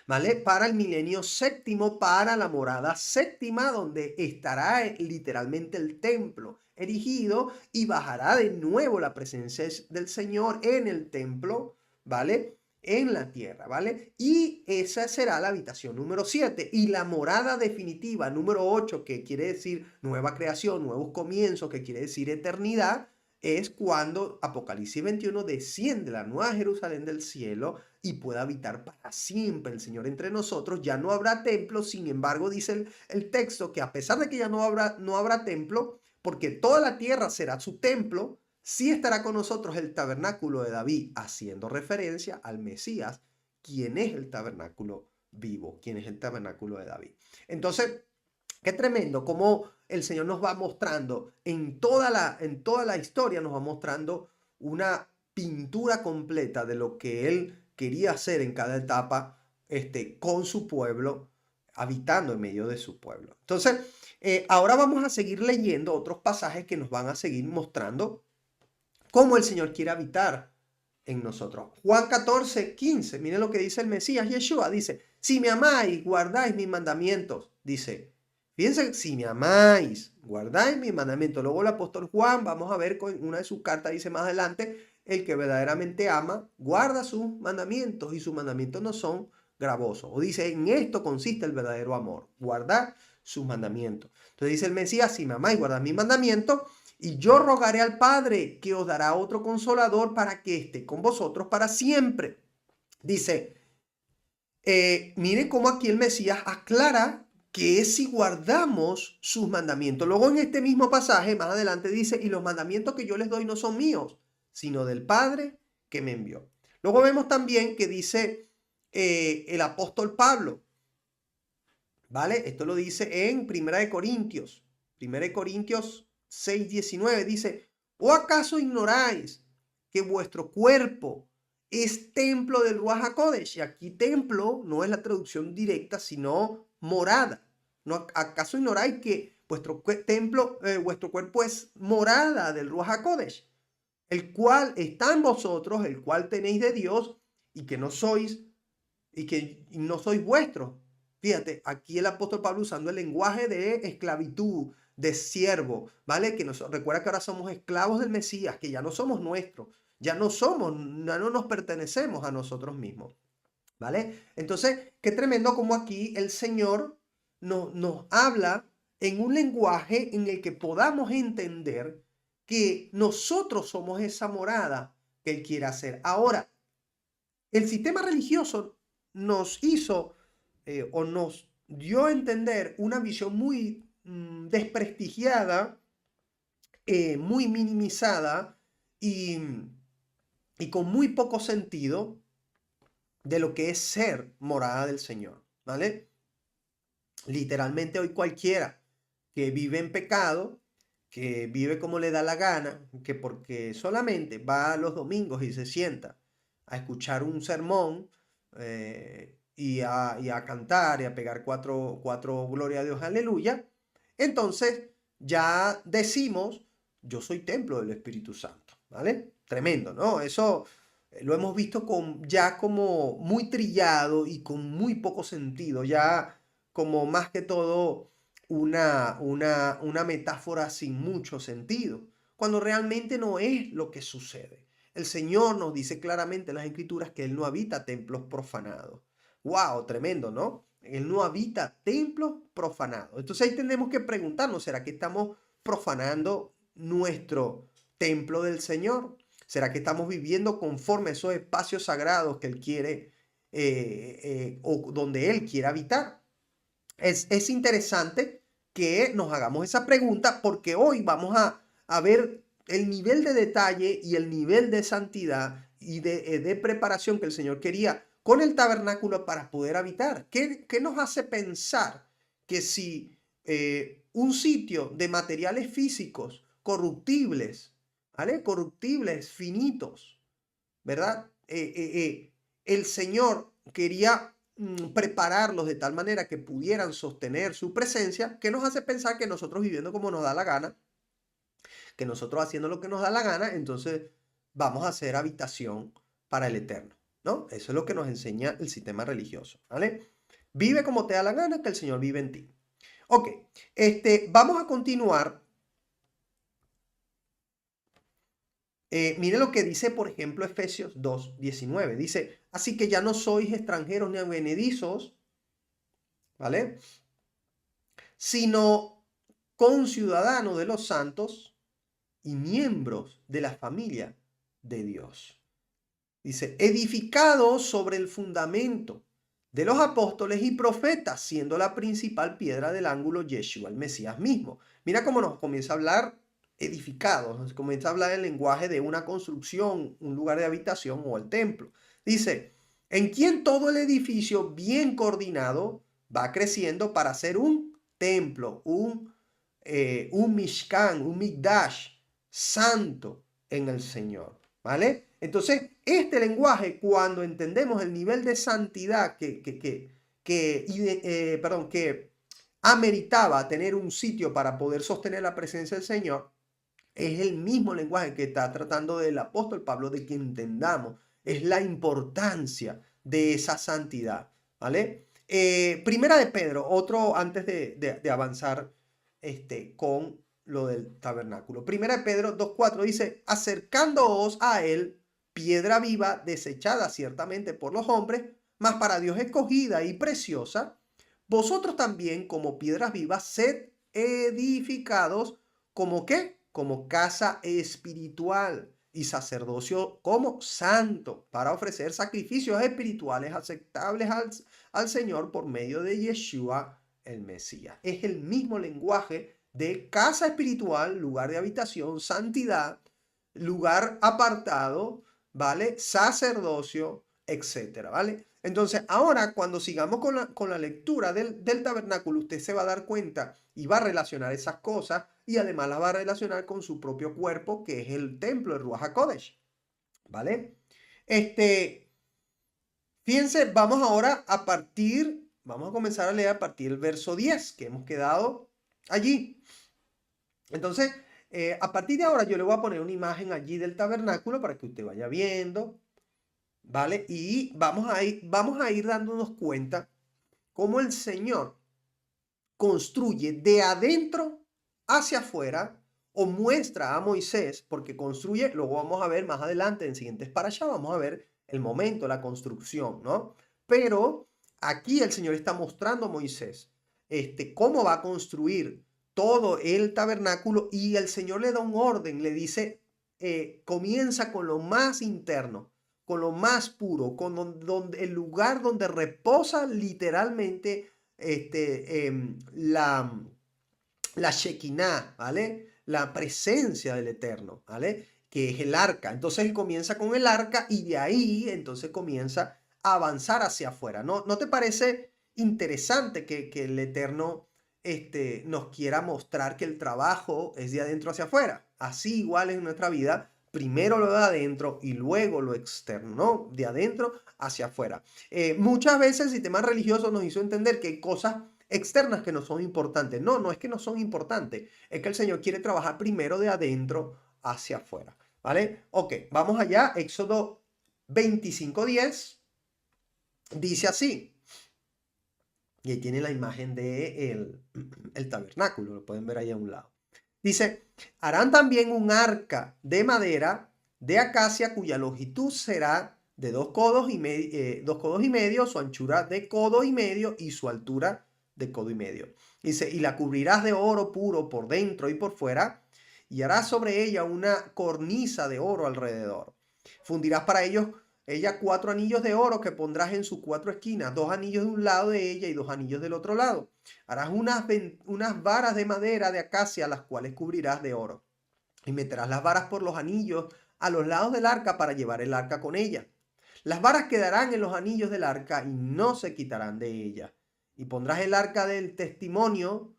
¿vale? Para el milenio séptimo, para la morada séptima, donde estará literalmente el templo erigido y bajará de nuevo la presencia del Señor en el templo, ¿vale? En la tierra, ¿vale? Y esa será la habitación número 7 y la morada definitiva número 8, que quiere decir nueva creación, nuevos comienzos, que quiere decir eternidad, es cuando Apocalipsis 21 desciende la nueva Jerusalén del cielo y pueda habitar para siempre el Señor entre nosotros. Ya no habrá templo, sin embargo dice el texto que a pesar de que ya no habrá templo, porque toda la tierra será su templo, sí estará con nosotros el tabernáculo de David, haciendo referencia al Mesías, quien es el tabernáculo vivo, quien es el tabernáculo de David. Entonces, qué tremendo cómo el Señor nos va mostrando en toda la historia, nos va mostrando una pintura completa de lo que Él quería hacer en cada etapa con su pueblo, habitando en medio de su pueblo. Entonces, ahora vamos a seguir leyendo otros pasajes que nos van a seguir mostrando cómo el Señor quiere habitar en nosotros. Juan 14, 15, miren lo que dice el Mesías, Yeshua, dice, si me amáis, guardáis mis mandamientos, dice, fíjense, si me amáis, guardáis mis mandamientos. Luego el apóstol Juan, vamos a ver con una de sus cartas, dice más adelante, el que verdaderamente ama, guarda sus mandamientos y sus mandamientos no son gravosos. O dice, en esto consiste el verdadero amor, guardar sus mandamientos. Entonces dice el Mesías, si me amáis, guardad mis mandamientos, y yo rogaré al Padre que os dará otro consolador para que esté con vosotros para siempre. Dice, miren cómo aquí el Mesías aclara que es si guardamos sus mandamientos. Luego en este mismo pasaje, más adelante dice, y los mandamientos que yo les doy no son míos, sino del Padre que me envió. Luego vemos también que dice el apóstol Pablo, ¿vale? Esto lo dice en 1 Corintios 6:19, dice, ¿o acaso ignoráis que vuestro cuerpo es templo del Ruach HaKodesh? Y aquí templo no es la traducción directa, sino morada. ¿No? ¿Acaso ignoráis que vuestro cuerpo es morada del Ruach HaKodesh, el cual está en vosotros, el cual tenéis de Dios y que no sois vuestros? Fíjate, aquí el apóstol Pablo usando el lenguaje de esclavitud, de siervo, ¿vale? Recuerda que ahora somos esclavos del Mesías, que ya no somos nuestros, ya no nos pertenecemos a nosotros mismos, ¿vale? Entonces, qué tremendo como aquí el Señor nos habla en un lenguaje en el que podamos entender que nosotros somos esa morada que Él quiere hacer. Ahora, el sistema religioso nos hizo o nos dio a entender una visión muy desprestigiada muy minimizada y, y con muy poco sentido de lo que es ser morada del Señor, ¿vale? Literalmente hoy cualquiera que vive en pecado, que vive como le da la gana, que porque solamente va los domingos y se sienta a escuchar un sermón y a cantar y a pegar cuatro gloria a Dios, aleluya, entonces ya decimos, yo soy templo del Espíritu Santo, ¿vale? Tremendo, ¿no? Eso lo hemos visto ya como muy trillado y con muy poco sentido, ya como más que todo una metáfora sin mucho sentido, cuando realmente no es lo que sucede. El Señor nos dice claramente en las Escrituras que Él no habita templos profanados. ¡Wow! Tremendo, ¿no? Él no habita templos profanados. Entonces ahí tenemos que preguntarnos, ¿será que estamos profanando nuestro templo del Señor? ¿Será que estamos viviendo conforme a esos espacios sagrados que Él quiere o donde Él quiere habitar? Es interesante que nos hagamos esa pregunta porque hoy vamos a ver el nivel de detalle y el nivel de santidad y de preparación que el Señor quería con el tabernáculo para poder habitar. ¿Qué nos hace pensar que si un sitio de materiales físicos corruptibles, ¿vale? Corruptibles, finitos, ¿verdad? El Señor quería prepararlos de tal manera que pudieran sostener su presencia, que nos hace pensar que nosotros viviendo como nos da la gana, que nosotros haciendo lo que nos da la gana, entonces vamos a hacer habitación para el Eterno, ¿no? Eso es lo que nos enseña el sistema religioso, ¿vale? Vive como te da la gana, que el Señor vive en ti. Ok, vamos a continuar. Mire lo que dice, por ejemplo, Efesios 2:19. Dice, así que ya no sois extranjeros ni advenedizos, ¿vale? Sino conciudadanos de los santos y miembros de la familia de Dios. Dice, edificados sobre el fundamento de los apóstoles y profetas, siendo la principal piedra del ángulo Yeshua, el Mesías mismo. Mira cómo nos comienza a hablar edificados, nos comienza a hablar el lenguaje de una construcción, un lugar de habitación o el templo. Dice, en quien todo el edificio bien coordinado va creciendo para ser un templo, un Mishkan, un Mikdash santo en el Señor, ¿vale? Entonces, este lenguaje, cuando entendemos el nivel de santidad que ameritaba tener un sitio para poder sostener la presencia del Señor, es el mismo lenguaje que está tratando del apóstol Pablo de que entendamos. Es la importancia de esa santidad, ¿vale? Primera de Pedro, otro antes de avanzar con lo del tabernáculo. Primera de Pedro 2:4 dice, acercándoos a él, piedra viva, desechada ciertamente por los hombres, mas para Dios escogida y preciosa, vosotros también como piedras vivas, sed edificados como ¿qué? Como casa espiritual y sacerdocio como santo para ofrecer sacrificios espirituales aceptables al Señor por medio de Yeshua el Mesías. Es el mismo lenguaje de casa espiritual, lugar de habitación, santidad, lugar apartado, ¿vale? Sacerdocio, etcétera, ¿vale? Entonces, ahora cuando sigamos con la lectura del tabernáculo, usted se va a dar cuenta y va a relacionar esas cosas y además las va a relacionar con su propio cuerpo, que es el templo de Ruach HaKodesh, ¿vale? Fíjense, vamos a comenzar a leer a partir del verso 10, que hemos quedado allí. Entonces, a partir de ahora yo le voy a poner una imagen allí del tabernáculo para que usted vaya viendo, ¿vale? Y vamos a ir dándonos cuenta cómo el Señor construye de adentro hacia afuera o muestra a Moisés, porque construye, luego vamos a ver más adelante en siguientes parashá, vamos a ver el momento, la construcción, ¿no? Pero aquí el Señor está mostrando a Moisés cómo va a construir todo el tabernáculo y el Señor le da un orden, le dice, comienza con lo más interno, con lo más puro, con el lugar donde reposa literalmente la Shekinah, ¿vale? la presencia del Eterno, ¿vale? Que es el arca. Entonces él comienza con el arca y de ahí entonces comienza a avanzar hacia afuera. ¿No te parece interesante que el Eterno nos quiera mostrar que el trabajo es de adentro hacia afuera? Así igual en nuestra vida, primero lo de adentro y luego lo externo, ¿no? De adentro hacia afuera. Muchas veces el sistema religioso nos hizo entender que hay cosas externas que no son importantes. No es que no son importantes, es que el Señor quiere trabajar primero de adentro hacia afuera, ¿vale? Ok, vamos allá, Éxodo 25:10 dice así, y ahí tiene la imagen de el tabernáculo, lo pueden ver ahí a un lado. Dice, harán también un arca de madera de acacia cuya longitud será de 2 codos y medio, su anchura de codo y medio y su altura de codo y medio. Dice, y la cubrirás de oro puro por dentro y por fuera, y harás sobre ella una cornisa de oro alrededor. Fundirás para ella 4 anillos de oro que pondrás en sus 4 esquinas, 2 anillos de un lado de ella y 2 anillos del otro lado. Harás unas varas de madera de acacia, las cuales cubrirás de oro. Y meterás las varas por los anillos a los lados del arca para llevar el arca con ella. Las varas quedarán en los anillos del arca y no se quitarán de ella. Y pondrás el arca del testimonio,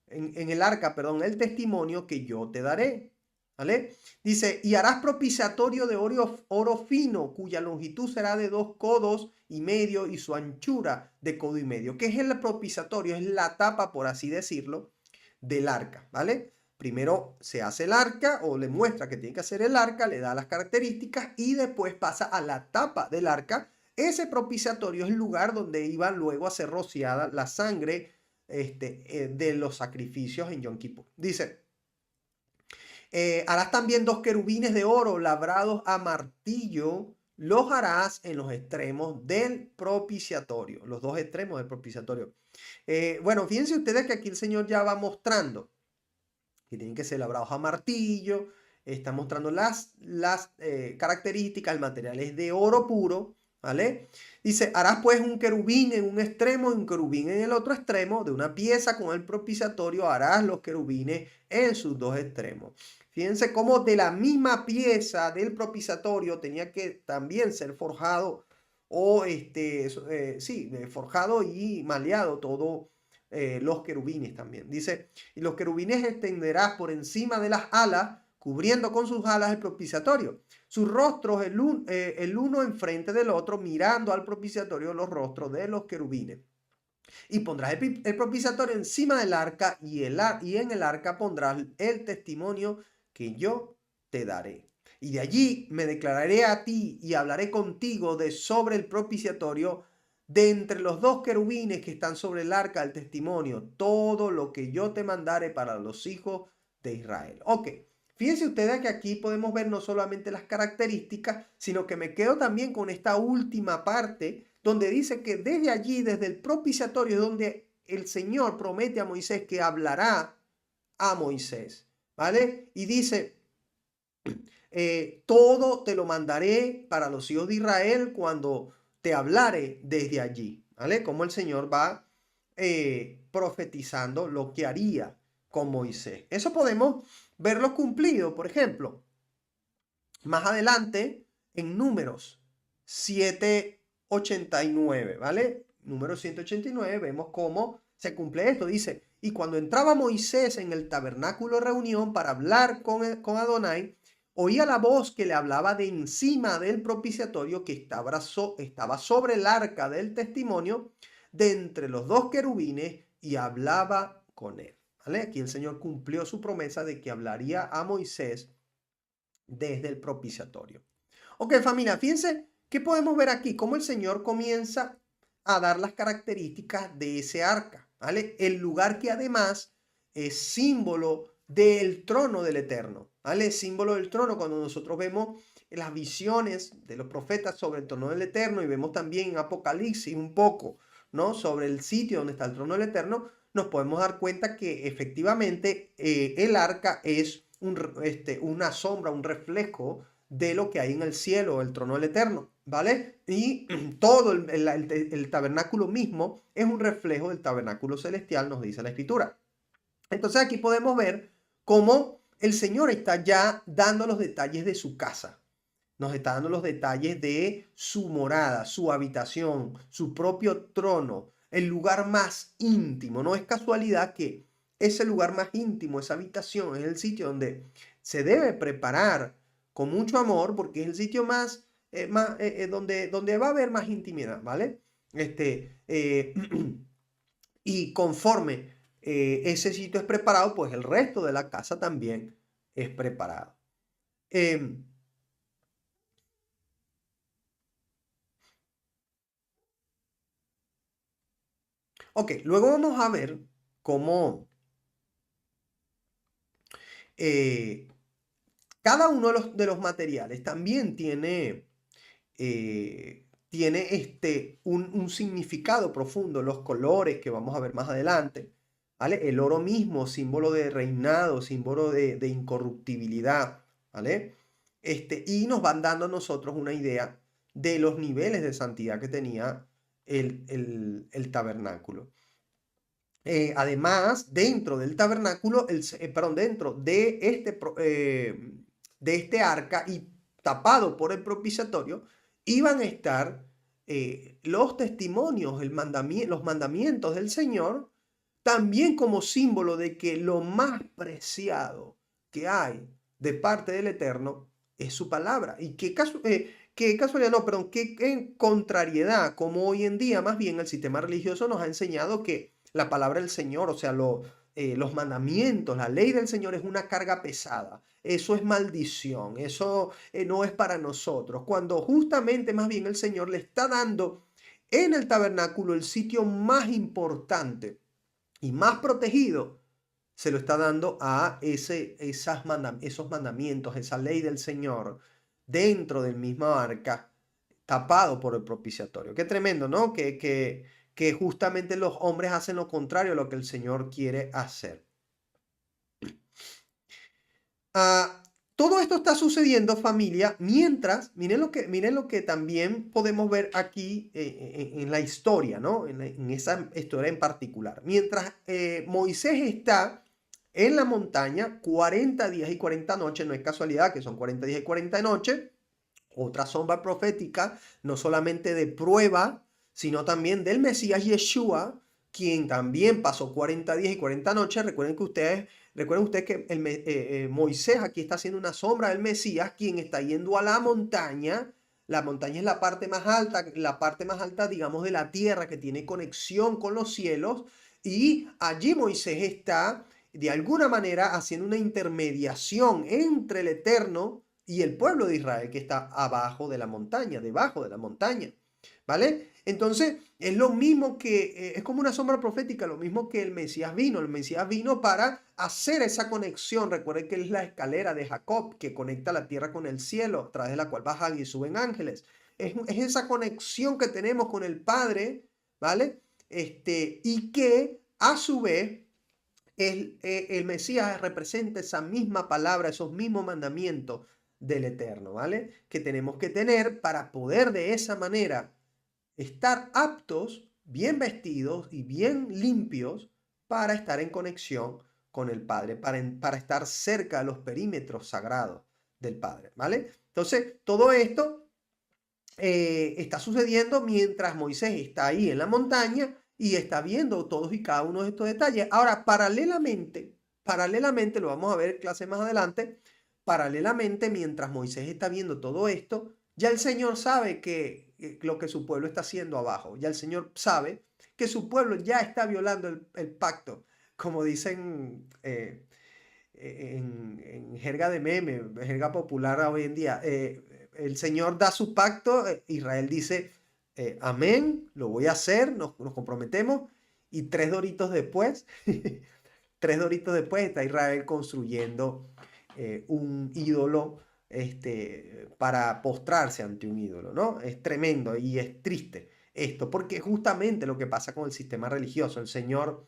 en el arca, perdón, el testimonio que yo te daré. ¿Vale? Dice, y harás propiciatorio de oro fino, cuya longitud será de 2 codos y medio y su anchura de codo y medio. ¿Qué es el propiciatorio? Es la tapa, por así decirlo, del arca, ¿vale? Primero se hace el arca o le muestra que tiene que hacer el arca, le da las características y después pasa a la tapa del arca. Ese propiciatorio es el lugar donde iba luego a ser rociada la sangre de los sacrificios en Yom Kippur. Dice, harás también 2 querubines de oro labrados a martillo, los harás en los extremos del propiciatorio, los 2 extremos del propiciatorio. Bueno, fíjense ustedes que aquí el Señor ya va mostrando que tienen que ser labrados a martillo, está mostrando las características, el material es de oro puro, ¿vale? Dice, harás pues un querubín en un extremo y un querubín en el otro extremo, de una pieza con el propiciatorio harás los querubines en sus 2 extremos. Fíjense cómo de la misma pieza del propiciatorio tenía que también ser forjado o forjado y maleado todo los querubines también. Dice, y los querubines extenderás por encima de las alas, cubriendo con sus alas el propiciatorio. Sus rostros, el uno enfrente del otro, mirando al propiciatorio los rostros de los querubines. Y pondrás el propiciatorio encima del arca y en el arca pondrás el testimonio que yo te daré. Y de allí me declararé a ti y hablaré contigo sobre el propiciatorio de entre los 2 querubines que están sobre el arca del testimonio, todo lo que yo te mandare para los hijos de Israel. Ok, fíjense ustedes que aquí podemos ver no solamente las características, sino que me quedo también con esta última parte donde dice que desde allí, desde el propiciatorio, es donde el Señor promete a Moisés que hablará a Moisés, ¿vale? Y dice, todo te lo mandaré para los hijos de Israel cuando te hablare desde allí, ¿vale? Como el Señor va profetizando lo que haría con Moisés. Eso podemos verlo cumplido, por ejemplo, más adelante en Números 7:89, ¿vale? Número 189, vemos cómo se cumple esto. Dice, y cuando entraba Moisés en el tabernáculo de reunión para hablar con Adonai, oía la voz que le hablaba de encima del propiciatorio que estaba sobre el arca del testimonio, de entre los 2 querubines, y hablaba con él. ¿Vale? Aquí el Señor cumplió su promesa de que hablaría a Moisés desde el propiciatorio. Ok, familia, fíjense que podemos ver aquí cómo el Señor comienza a dar las características de ese arca, ¿vale? El lugar que además es símbolo del trono del Eterno, ¿vale? Símbolo del trono cuando nosotros vemos las visiones de los profetas sobre el trono del Eterno y vemos también en Apocalipsis un poco, ¿no? Sobre el sitio donde está el trono del Eterno, nos podemos dar cuenta que efectivamente el arca es una sombra, un reflejo de lo que hay en el cielo, el trono del Eterno, ¿vale? Y todo el tabernáculo mismo es un reflejo del tabernáculo celestial, nos dice la Escritura. Entonces aquí podemos ver cómo el Señor está ya dando los detalles de su casa. Nos está dando los detalles de su morada, su habitación, su propio trono, el lugar más íntimo. No es casualidad que ese lugar más íntimo, esa habitación, es el sitio donde se debe preparar con mucho amor, porque es el sitio donde va a haber más intimidad, ¿vale? Y conforme ese sitio es preparado, pues el resto de la casa también es preparado. Em, ok, luego vamos a ver cómo eh, cada uno de los materiales también tiene un significado profundo, los colores que vamos a ver más adelante, ¿vale? El oro mismo, símbolo de reinado, símbolo de incorruptibilidad, ¿vale? Y nos van dando a nosotros una idea de los niveles de santidad que tenía el tabernáculo. Además, dentro del tabernáculo, perdón, dentro de este arca y tapado por el propiciatorio, iban a estar los testimonios, los mandamientos del Señor, también como símbolo de que lo más preciado que hay de parte del Eterno es su palabra. Y qué casualidad, no, perdón, qué en contrariedad, como hoy en día más bien el sistema religioso nos ha enseñado que la palabra del Señor, o sea, los mandamientos, la ley del Señor es una carga pesada. Eso es maldición, eso no es para nosotros. Cuando justamente más bien el Señor le está dando en el tabernáculo el sitio más importante y más protegido, se lo está dando a esos mandamientos, esa ley del Señor, dentro del mismo arca, tapado por el propiciatorio. Qué tremendo, ¿no? Que justamente los hombres hacen lo contrario a lo que el Señor quiere hacer. Ah, todo esto está sucediendo, familia, mientras, miren lo que también podemos ver aquí en la historia, ¿no? En esa historia en particular. Mientras Moisés está en la montaña, 40 días y 40 noches, no es casualidad que son 40 días y 40 noches, otra sombra profética, no solamente de prueba, sino también del Mesías Yeshua, quien también pasó 40 días y 40 noches. Recuerden ustedes que Moisés aquí está haciendo una sombra del Mesías, quien está yendo a la montaña. La montaña es la parte más alta, digamos, de la tierra, que tiene conexión con los cielos. Y allí Moisés está, de alguna manera, haciendo una intermediación entre el Eterno y el pueblo de Israel, que está abajo de la montaña, debajo de la montaña. ¿Vale? Entonces, es lo mismo es como una sombra profética, lo mismo que el Mesías vino. El Mesías vino para hacer esa conexión. Recuerden que es la escalera de Jacob que conecta la tierra con el cielo, a través de la cual bajan y suben ángeles. Es esa conexión que tenemos con el Padre, ¿vale? Y que a su vez el Mesías representa esa misma palabra, esos mismos mandamientos del Eterno, ¿vale? Que tenemos que tener para poder de esa manera estar aptos, bien vestidos y bien limpios para estar en conexión con el Padre, para estar cerca de los perímetros sagrados del Padre, ¿vale? Entonces, todo esto está sucediendo mientras Moisés está ahí en la montaña y está viendo todos y cada uno de estos detalles. Ahora, paralelamente, lo vamos a ver en clase más adelante, paralelamente, mientras Moisés está viendo todo esto, ya el Señor sabe que lo que su pueblo está haciendo abajo. Ya el Señor sabe que su pueblo ya está violando el pacto, como dicen en jerga de meme, jerga popular hoy en día. El Señor da su pacto, Israel dice, amén, lo voy a hacer, nos comprometemos, y 3 doritos después, 3 doritos después está Israel construyendo un ídolo para postrarse ante un ídolo, ¿no? Es tremendo y es triste esto, porque justamente lo que pasa con el sistema religioso, el Señor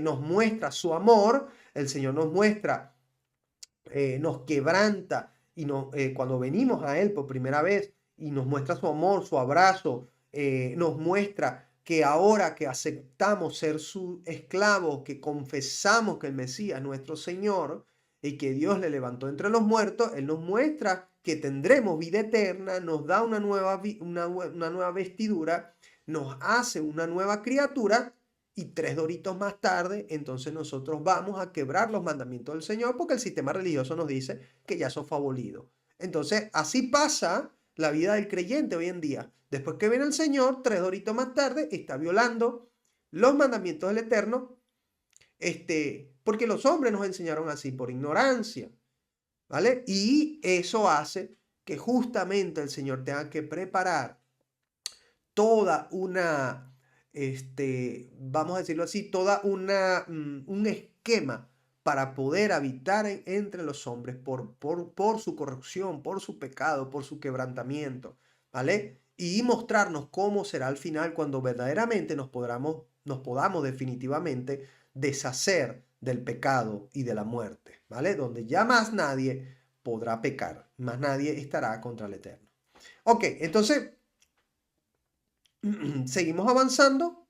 nos muestra su amor, el Señor nos muestra, nos quebranta y cuando venimos a Él por primera vez y nos muestra su amor, su abrazo, nos muestra que ahora que aceptamos ser su esclavo, que confesamos que el Mesías es nuestro Señor, y que Dios le levantó entre los muertos, Él nos muestra que tendremos vida eterna, nos da una nueva vestidura, nos hace una nueva criatura y 3 doritos más tarde, entonces nosotros vamos a quebrar los mandamientos del Señor porque el sistema religioso nos dice que ya eso fue abolido. Entonces, así pasa la vida del creyente hoy en día. Después que viene el Señor, 3 doritos más tarde, está violando los mandamientos del Eterno, porque los hombres nos enseñaron así, por ignorancia, ¿vale? Y eso hace que justamente el Señor tenga que preparar toda una, vamos a decirlo así, un esquema para poder habitar entre los hombres por su corrupción, por su pecado, por su quebrantamiento, ¿vale? Y mostrarnos cómo será al final cuando verdaderamente nos podamos definitivamente deshacer del pecado y de la muerte, ¿vale? Donde ya más nadie podrá pecar, más nadie estará contra el Eterno. Ok, entonces seguimos avanzando.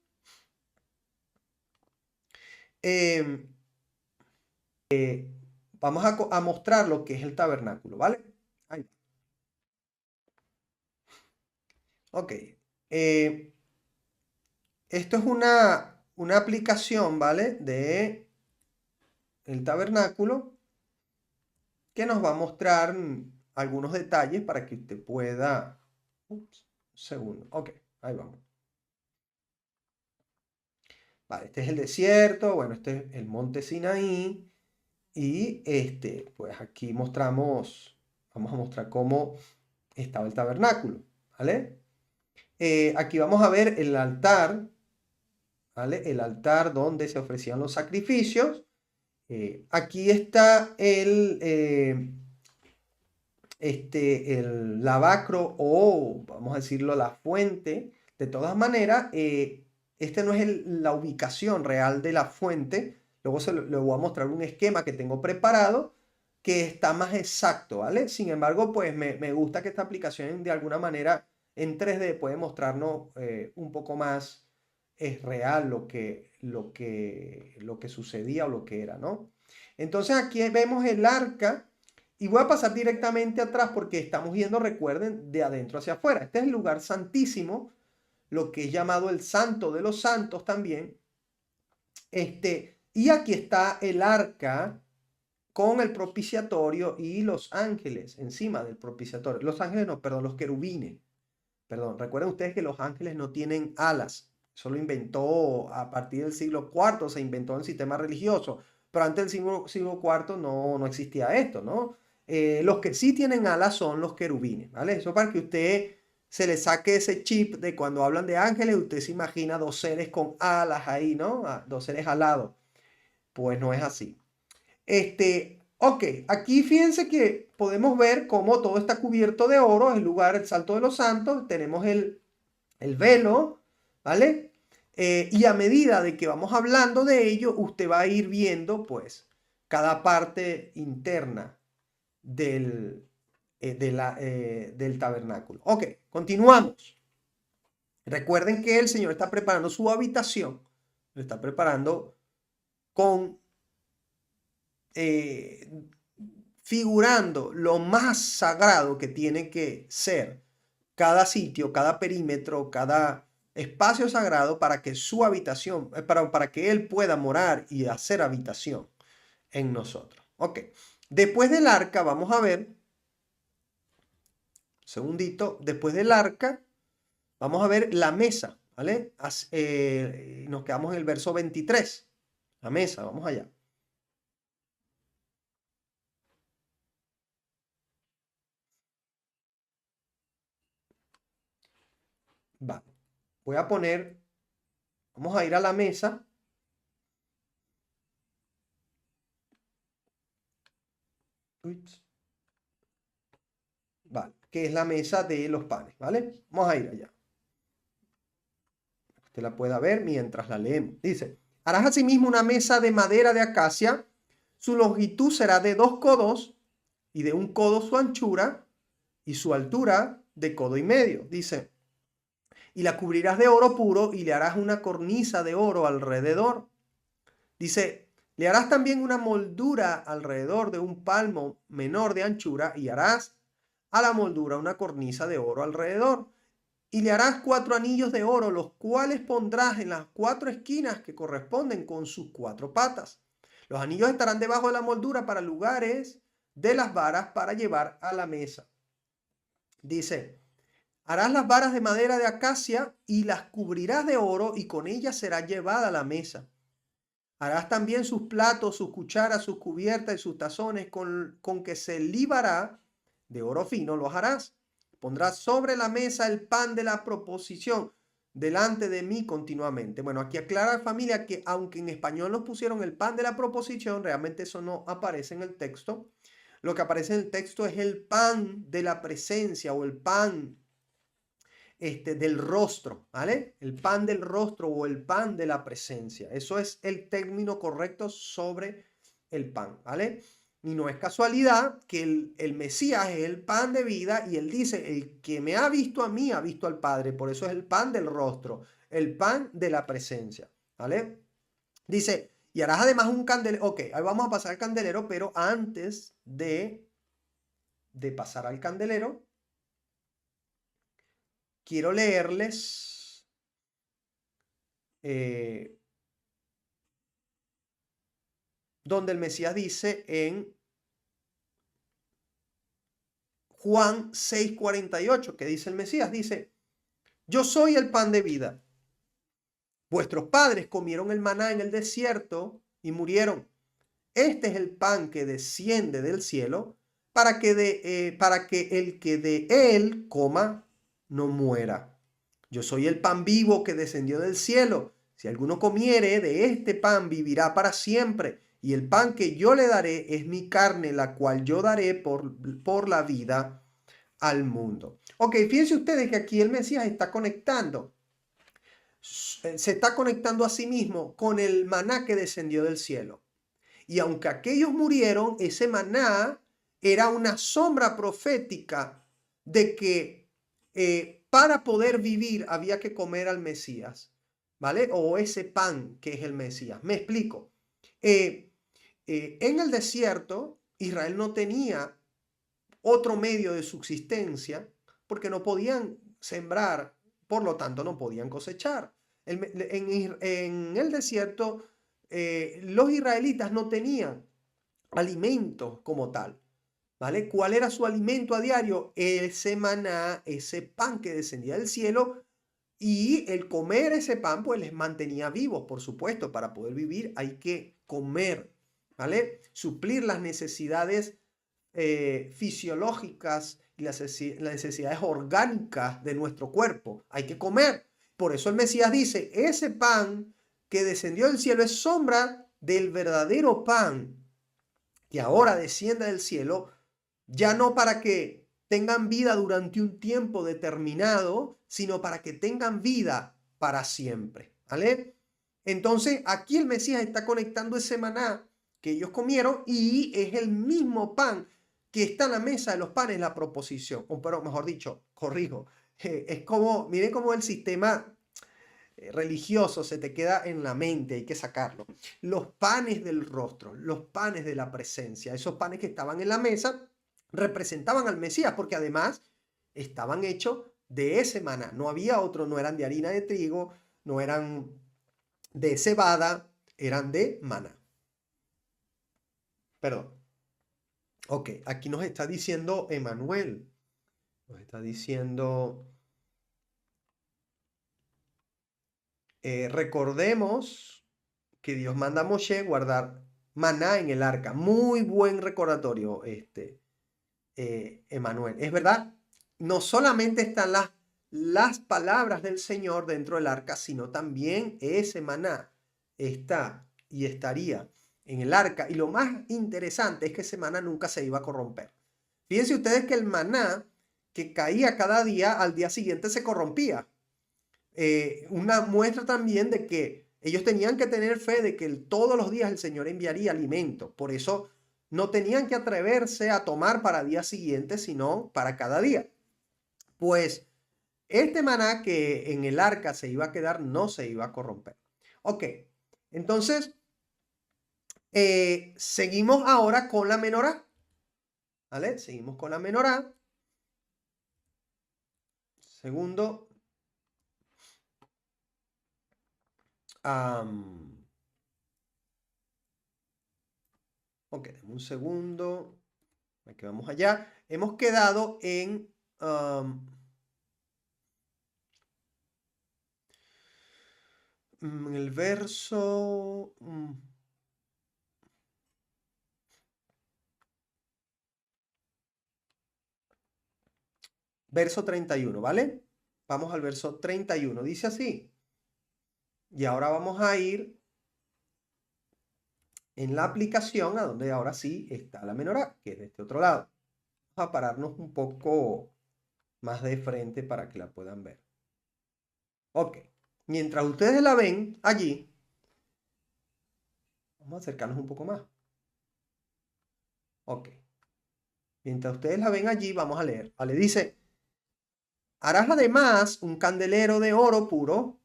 Vamos a mostrar lo que es el tabernáculo, ¿vale? Ahí. Ok. Esto es una aplicación, ¿vale? De el tabernáculo que nos va a mostrar algunos detalles para que usted pueda... Ups, un segundo. Ok, ahí vamos. Vale, este es el desierto, bueno, este es el monte Sinaí. Y pues aquí vamos a mostrar cómo estaba el tabernáculo, ¿vale? Aquí vamos a ver el altar, ¿vale? El altar donde se ofrecían los sacrificios. Aquí está el lavacro o, vamos a decirlo, la fuente. De todas maneras, no es la ubicación real de la fuente. Luego le voy a mostrar un esquema que tengo preparado que está más exacto, ¿vale? Sin embargo, pues me gusta que esta aplicación de alguna manera en 3D puede mostrarnos un poco más real lo que sucedía o lo que era, ¿no? Entonces aquí vemos el arca y voy a pasar directamente atrás porque estamos viendo, recuerden, de adentro hacia afuera. Este es el lugar santísimo, lo que es llamado el Santo de los Santos también. Y aquí está el arca con el propiciatorio y los ángeles encima del propiciatorio. Los ángeles no, perdón, los querubines. Perdón, recuerden ustedes que los ángeles no tienen alas. Eso lo inventó a partir del siglo IV, se inventó en el sistema religioso. Pero antes del siglo IV no existía esto, ¿no? Los que sí tienen alas son los querubines, ¿vale? Eso para que usted se le saque ese chip de cuando hablan de ángeles, usted se imagina 2 seres con alas ahí, ¿no? 2 seres alados. Pues no es así. Ok, aquí fíjense que podemos ver cómo todo está cubierto de oro, es el lugar, el Santo de los Santos, tenemos el velo, ¿vale? Y a medida de que vamos hablando de ello, usted va a ir viendo, pues, cada parte interna del tabernáculo. Ok, continuamos. Recuerden que el Señor está preparando su habitación, lo está preparando con figurando lo más sagrado que tiene que ser cada sitio, cada perímetro, cada espacio sagrado para que su habitación, para que Él pueda morar y hacer habitación en nosotros. Ok, después del arca vamos a ver, segundito, después del arca vamos a ver la mesa, ¿vale? Nos quedamos en el verso 23, la mesa, vamos allá. Vale. Vamos a ir a la mesa. Ups. Vale, que es la mesa de los panes, ¿vale? Vamos a ir allá. Usted la pueda ver mientras la leemos. Dice, harás asimismo una mesa de madera de acacia. Su longitud será de 2 codos y de 1 codo su anchura y su altura de codo y medio. Dice, y la cubrirás de oro puro y le harás una cornisa de oro alrededor. Dice, Le harás también una moldura alrededor de un palmo menor de anchura y harás a la moldura una cornisa de oro alrededor. Y le harás 4 anillos de oro, los cuales pondrás en las 4 esquinas que corresponden con sus 4 patas. Los anillos estarán debajo de la moldura para lugares de las varas para llevar a la mesa. Dice, harás las varas de madera de acacia y las cubrirás de oro y con ellas será llevada a la mesa. Harás también sus platos, sus cucharas, sus cubiertas y sus tazones con que se libará de oro fino, los harás. Pondrás sobre la mesa el pan de la proposición delante de mí continuamente. Bueno, aquí aclara familia que aunque en español nos pusieron el pan de la proposición, realmente eso no aparece en el texto. Lo que aparece en el texto es el pan de la presencia o el pan del rostro, ¿vale? El pan del rostro o el pan de la presencia. Eso es el término correcto sobre el pan, ¿vale? Y no es casualidad que el Mesías es el pan de vida y él dice, el que me ha visto a mí ha visto al Padre. Por eso es el pan del rostro, el pan de la presencia, ¿vale? Dice, y harás además un candelero. Ok, ahí vamos a pasar al candelero, pero antes de pasar al candelero, quiero leerles donde el Mesías dice en Juan 6:48, que dice el Mesías, dice, yo soy el pan de vida. Vuestros padres comieron el maná en el desierto y murieron. Este es el pan que desciende del cielo para que el que de él coma no muera. Yo soy el pan vivo que descendió del cielo. Si alguno comiere de este pan, vivirá para siempre. Y el pan que yo le daré es mi carne, la cual yo daré por la vida al mundo. Ok, fíjense ustedes que aquí el Mesías está conectando. Se está conectando a sí mismo con el maná que descendió del cielo. Y aunque aquellos murieron, ese maná era una sombra profética de que para poder vivir había que comer al Mesías, ¿vale? O ese pan que es el Mesías. Me explico. En el desierto, Israel no tenía otro medio de subsistencia porque no podían sembrar, por lo tanto no podían cosechar. En el desierto, los israelitas no tenían alimentos como tal, ¿vale? ¿Cuál era su alimento a diario? Ese maná, ese pan que descendía del cielo, y el comer ese pan pues les mantenía vivos, por supuesto. Para poder vivir hay que comer, ¿vale? Suplir las necesidades fisiológicas y las necesidades orgánicas de nuestro cuerpo. Hay que comer. Por eso el Mesías dice, ese pan que descendió del cielo es sombra del verdadero pan que ahora desciende del cielo, ya no para que tengan vida durante un tiempo determinado, sino para que tengan vida para siempre, ¿vale? Entonces, aquí el Mesías está conectando ese maná que ellos comieron y es el mismo pan que está en la mesa de los panes, la proposición, o pero mejor dicho, corrijo, es como, miren cómo el sistema religioso se te queda en la mente, hay que sacarlo. Los panes del rostro, los panes de la presencia, esos panes que estaban en la mesa representaban al Mesías, porque además estaban hechos de ese maná. No había otro, no eran de harina de trigo, no eran de cebada, eran de maná. Perdón. Ok, aquí nos está diciendo Emanuel, nos está diciendo, recordemos que Dios manda a Moshe guardar maná en el arca. Muy buen recordatorio, Emanuel. Es verdad, no solamente están las palabras del Señor dentro del arca, sino también ese maná está y estaría en el arca. Y lo más interesante es que ese maná nunca se iba a corromper. Fíjense ustedes que el maná que caía cada día, al día siguiente se corrompía. Una muestra también de que ellos tenían que tener fe de que todos los días el Señor enviaría alimento. Por eso no tenían que atreverse a tomar para día siguiente, sino para cada día. Pues este maná que en el arca se iba a quedar no se iba a corromper. Ok, entonces Seguimos ahora con la menorá. ¿Vale? Seguimos con la menorá. Segundo. Ok, un segundo. Aquí vamos allá. Hemos quedado en el verso. Verso 31, ¿vale? Vamos al verso 31. Dice así. Y ahora vamos a ir en la aplicación a donde ahora sí está la menorá, que es de este otro lado. Vamos a pararnos un poco más de frente para que la puedan ver. Ok. Mientras ustedes la ven allí, vamos a acercarnos un poco más. Ok. Mientras ustedes la ven allí, vamos a leer. Vale, dice, harás además un candelero de oro puro,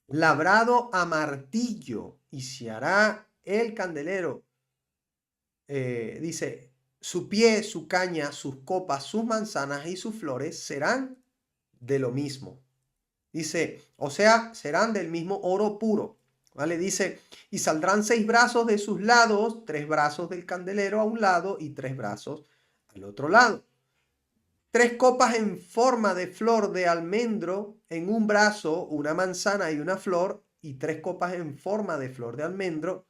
labrado a martillo, y se hará el candelero. Dice, su pie, su caña, sus copas, sus manzanas y sus flores serán de lo mismo. Dice, o sea, serán del mismo oro puro. ¿Vale? Dice, y saldrán 6 brazos de sus lados, 3 brazos del candelero a un lado y 3 brazos al otro lado. 3 copas en forma de flor de almendro en un brazo, una manzana y una flor, y 3 copas en forma de flor de almendro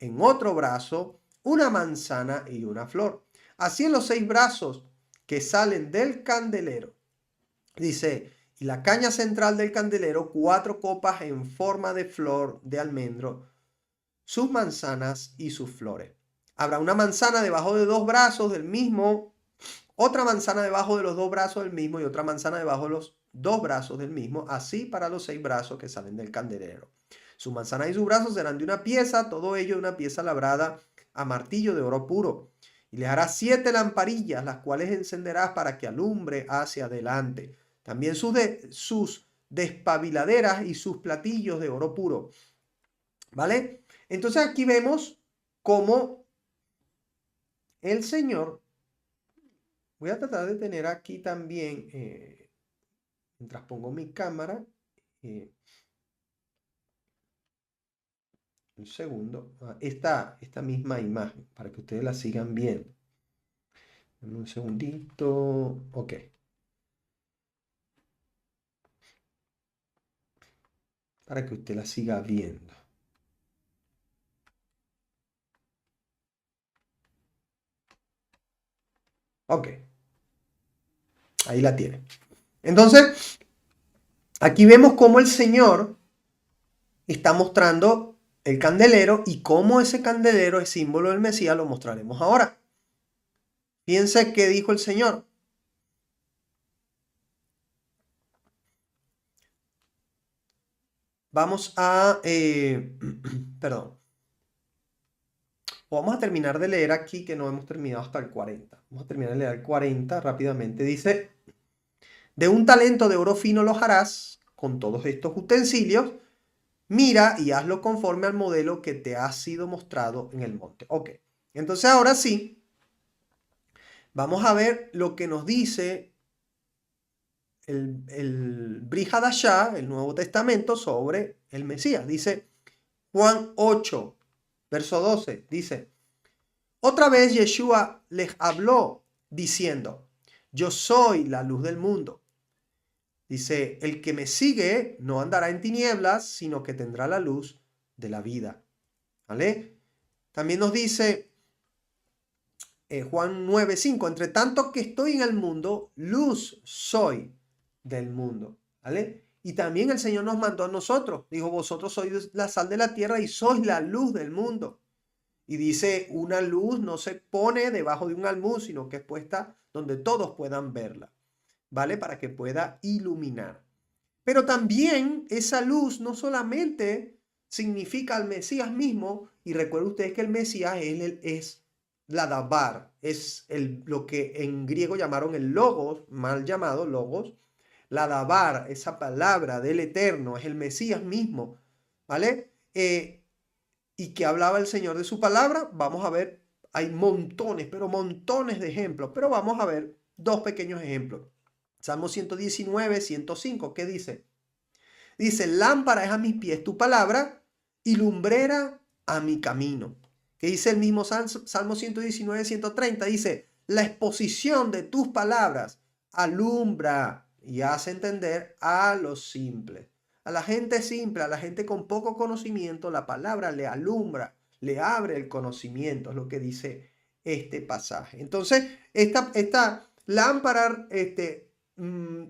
en otro brazo, una manzana y una flor. Así en los 6 brazos que salen del candelero. Dice, y la caña central del candelero, 4 copas en forma de flor de almendro, sus manzanas y sus flores. Habrá una manzana debajo de 2 brazos del mismo, otra manzana debajo de los 2 brazos del mismo y otra manzana debajo de los 2 brazos del mismo, así para los 6 brazos que salen del candelero. Su manzana y sus brazos serán de una pieza, todo ello de una pieza labrada a martillo de oro puro. Y le harás 7 lamparillas, las cuales encenderás para que alumbre hacia adelante. También sus despabiladeras y sus platillos de oro puro. ¿Vale? Entonces aquí vemos cómo el Señor, voy a tratar de tener aquí también, mientras pongo mi cámara, un segundo, esta misma imagen, para que ustedes la sigan viendo. Un segundito, ok. Para que usted la siga viendo. Ok. Ahí la tiene. Entonces, aquí vemos cómo el Señor está mostrando el candelero y cómo ese candelero es símbolo del Mesías, lo mostraremos ahora. Fíjense qué dijo el Señor. Vamos a, perdón. Vamos a terminar de leer aquí que no hemos terminado hasta el 40. Vamos a terminar de leer el 40 rápidamente. Dice, de un talento de oro fino los harás con todos estos utensilios. Mira y hazlo conforme al modelo que te ha sido mostrado en el monte. Ok, entonces ahora sí, vamos a ver lo que nos dice el Brit Hadashah, el Nuevo Testamento, sobre el Mesías. Dice Juan 8, verso 12, dice, otra vez Yeshua les habló diciendo, yo soy la luz del mundo. Dice, el que me sigue no andará en tinieblas, sino que tendrá la luz de la vida. ¿Vale? También nos dice Juan 9:5, entre tanto que estoy en el mundo, luz soy del mundo. ¿Vale? Y también el Señor nos mandó a nosotros. Dijo, vosotros sois la sal de la tierra y sois la luz del mundo. Y dice, una luz no se pone debajo de un almud, sino que es puesta donde todos puedan verla. ¿Vale? Para que pueda iluminar. Pero también esa luz no solamente significa al Mesías mismo, y recuerden ustedes que el Mesías es la dabar, es lo que en griego llamaron el logos, mal llamado logos, la dabar, esa palabra del eterno, es el Mesías mismo, ¿vale? ¿Y qué hablaba el Señor de su palabra? Vamos a ver, hay montones, pero montones de ejemplos, pero vamos a ver dos pequeños ejemplos. Salmo 119, 105, ¿qué dice? Dice, lámpara es a mis pies tu palabra y lumbrera a mi camino. ¿Qué dice el mismo Salmo 119, 130? Dice, la exposición de tus palabras alumbra y hace entender a los simples. A la gente simple, a la gente con poco conocimiento, la palabra le alumbra, le abre el conocimiento, es lo que dice este pasaje. Entonces, esta lámpara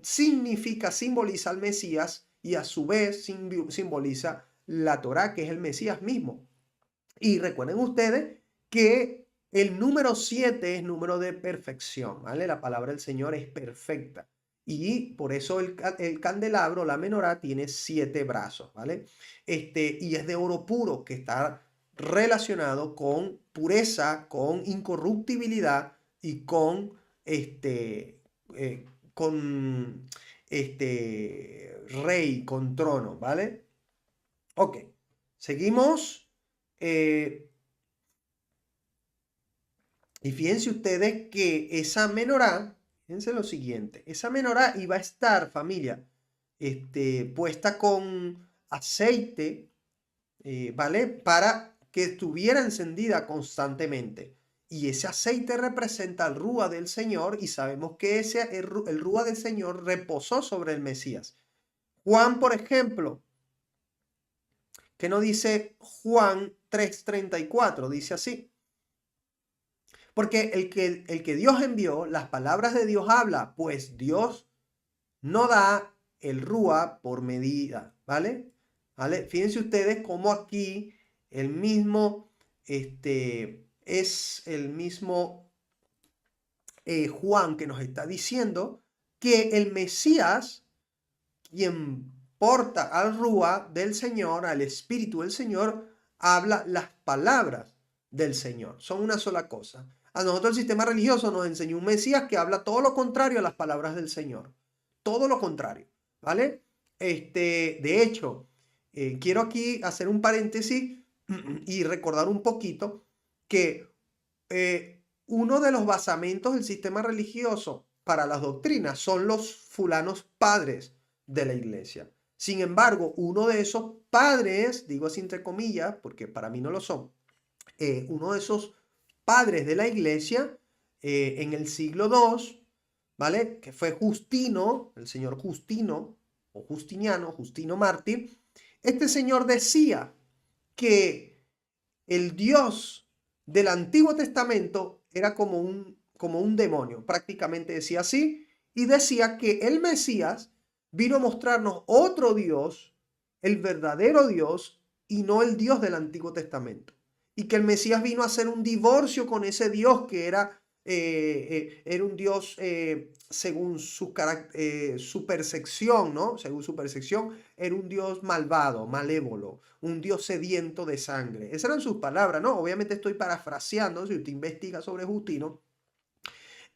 significa, simboliza al Mesías y a su vez simboliza la Torá, que es el Mesías mismo. Y recuerden ustedes que el número 7 es número de perfección, ¿vale? La palabra del Señor es perfecta. Y por eso el candelabro, la menorá, tiene 7 brazos, ¿vale? Y es de oro puro, que está relacionado con pureza, con incorruptibilidad y con rey, con trono, ¿vale? Ok, seguimos. Y fíjense ustedes que esa menorá, fíjense lo siguiente, esa menorá iba a estar, familia, puesta con aceite, ¿vale? Para que estuviera encendida constantemente. Y ese aceite representa el Rúa del Señor y sabemos que el Rúa del Señor reposó sobre el Mesías. Juan, por ejemplo, que no dice Juan 3:34, dice así. Porque el que Dios envió, las palabras de Dios habla, pues Dios no da el Rúa por medida, ¿vale? ¿Vale? Fíjense ustedes cómo aquí el mismo, es el mismo Juan que nos está diciendo que el Mesías, quien porta al Rúa del Señor, al Espíritu del Señor, habla las palabras del Señor. Son una sola cosa. A nosotros el sistema religioso nos enseñó un Mesías que habla todo lo contrario a las palabras del Señor. Todo lo contrario, ¿vale? De hecho, quiero aquí hacer un paréntesis y recordar un poquito que uno de los basamentos del sistema religioso para las doctrinas son los fulanos padres de la iglesia. Sin embargo, uno de esos padres, digo así entre comillas, porque para mí no lo son, uno de esos padres de la iglesia en el siglo II, ¿vale? Que fue Justino, el señor Justino, o Justiniano, Justino mártir. Este señor decía que el Dios del Antiguo Testamento era como un demonio, prácticamente decía así, y decía que el Mesías vino a mostrarnos otro Dios, el verdadero Dios, y no el Dios del Antiguo Testamento. Y que el Mesías vino a hacer un divorcio con ese Dios que era un Dios según su percepción, ¿no? Según su percepción, era un Dios malvado, malévolo, un Dios sediento de sangre. Esas eran sus palabras, ¿no? Obviamente estoy parafraseando, si usted investiga sobre Justino,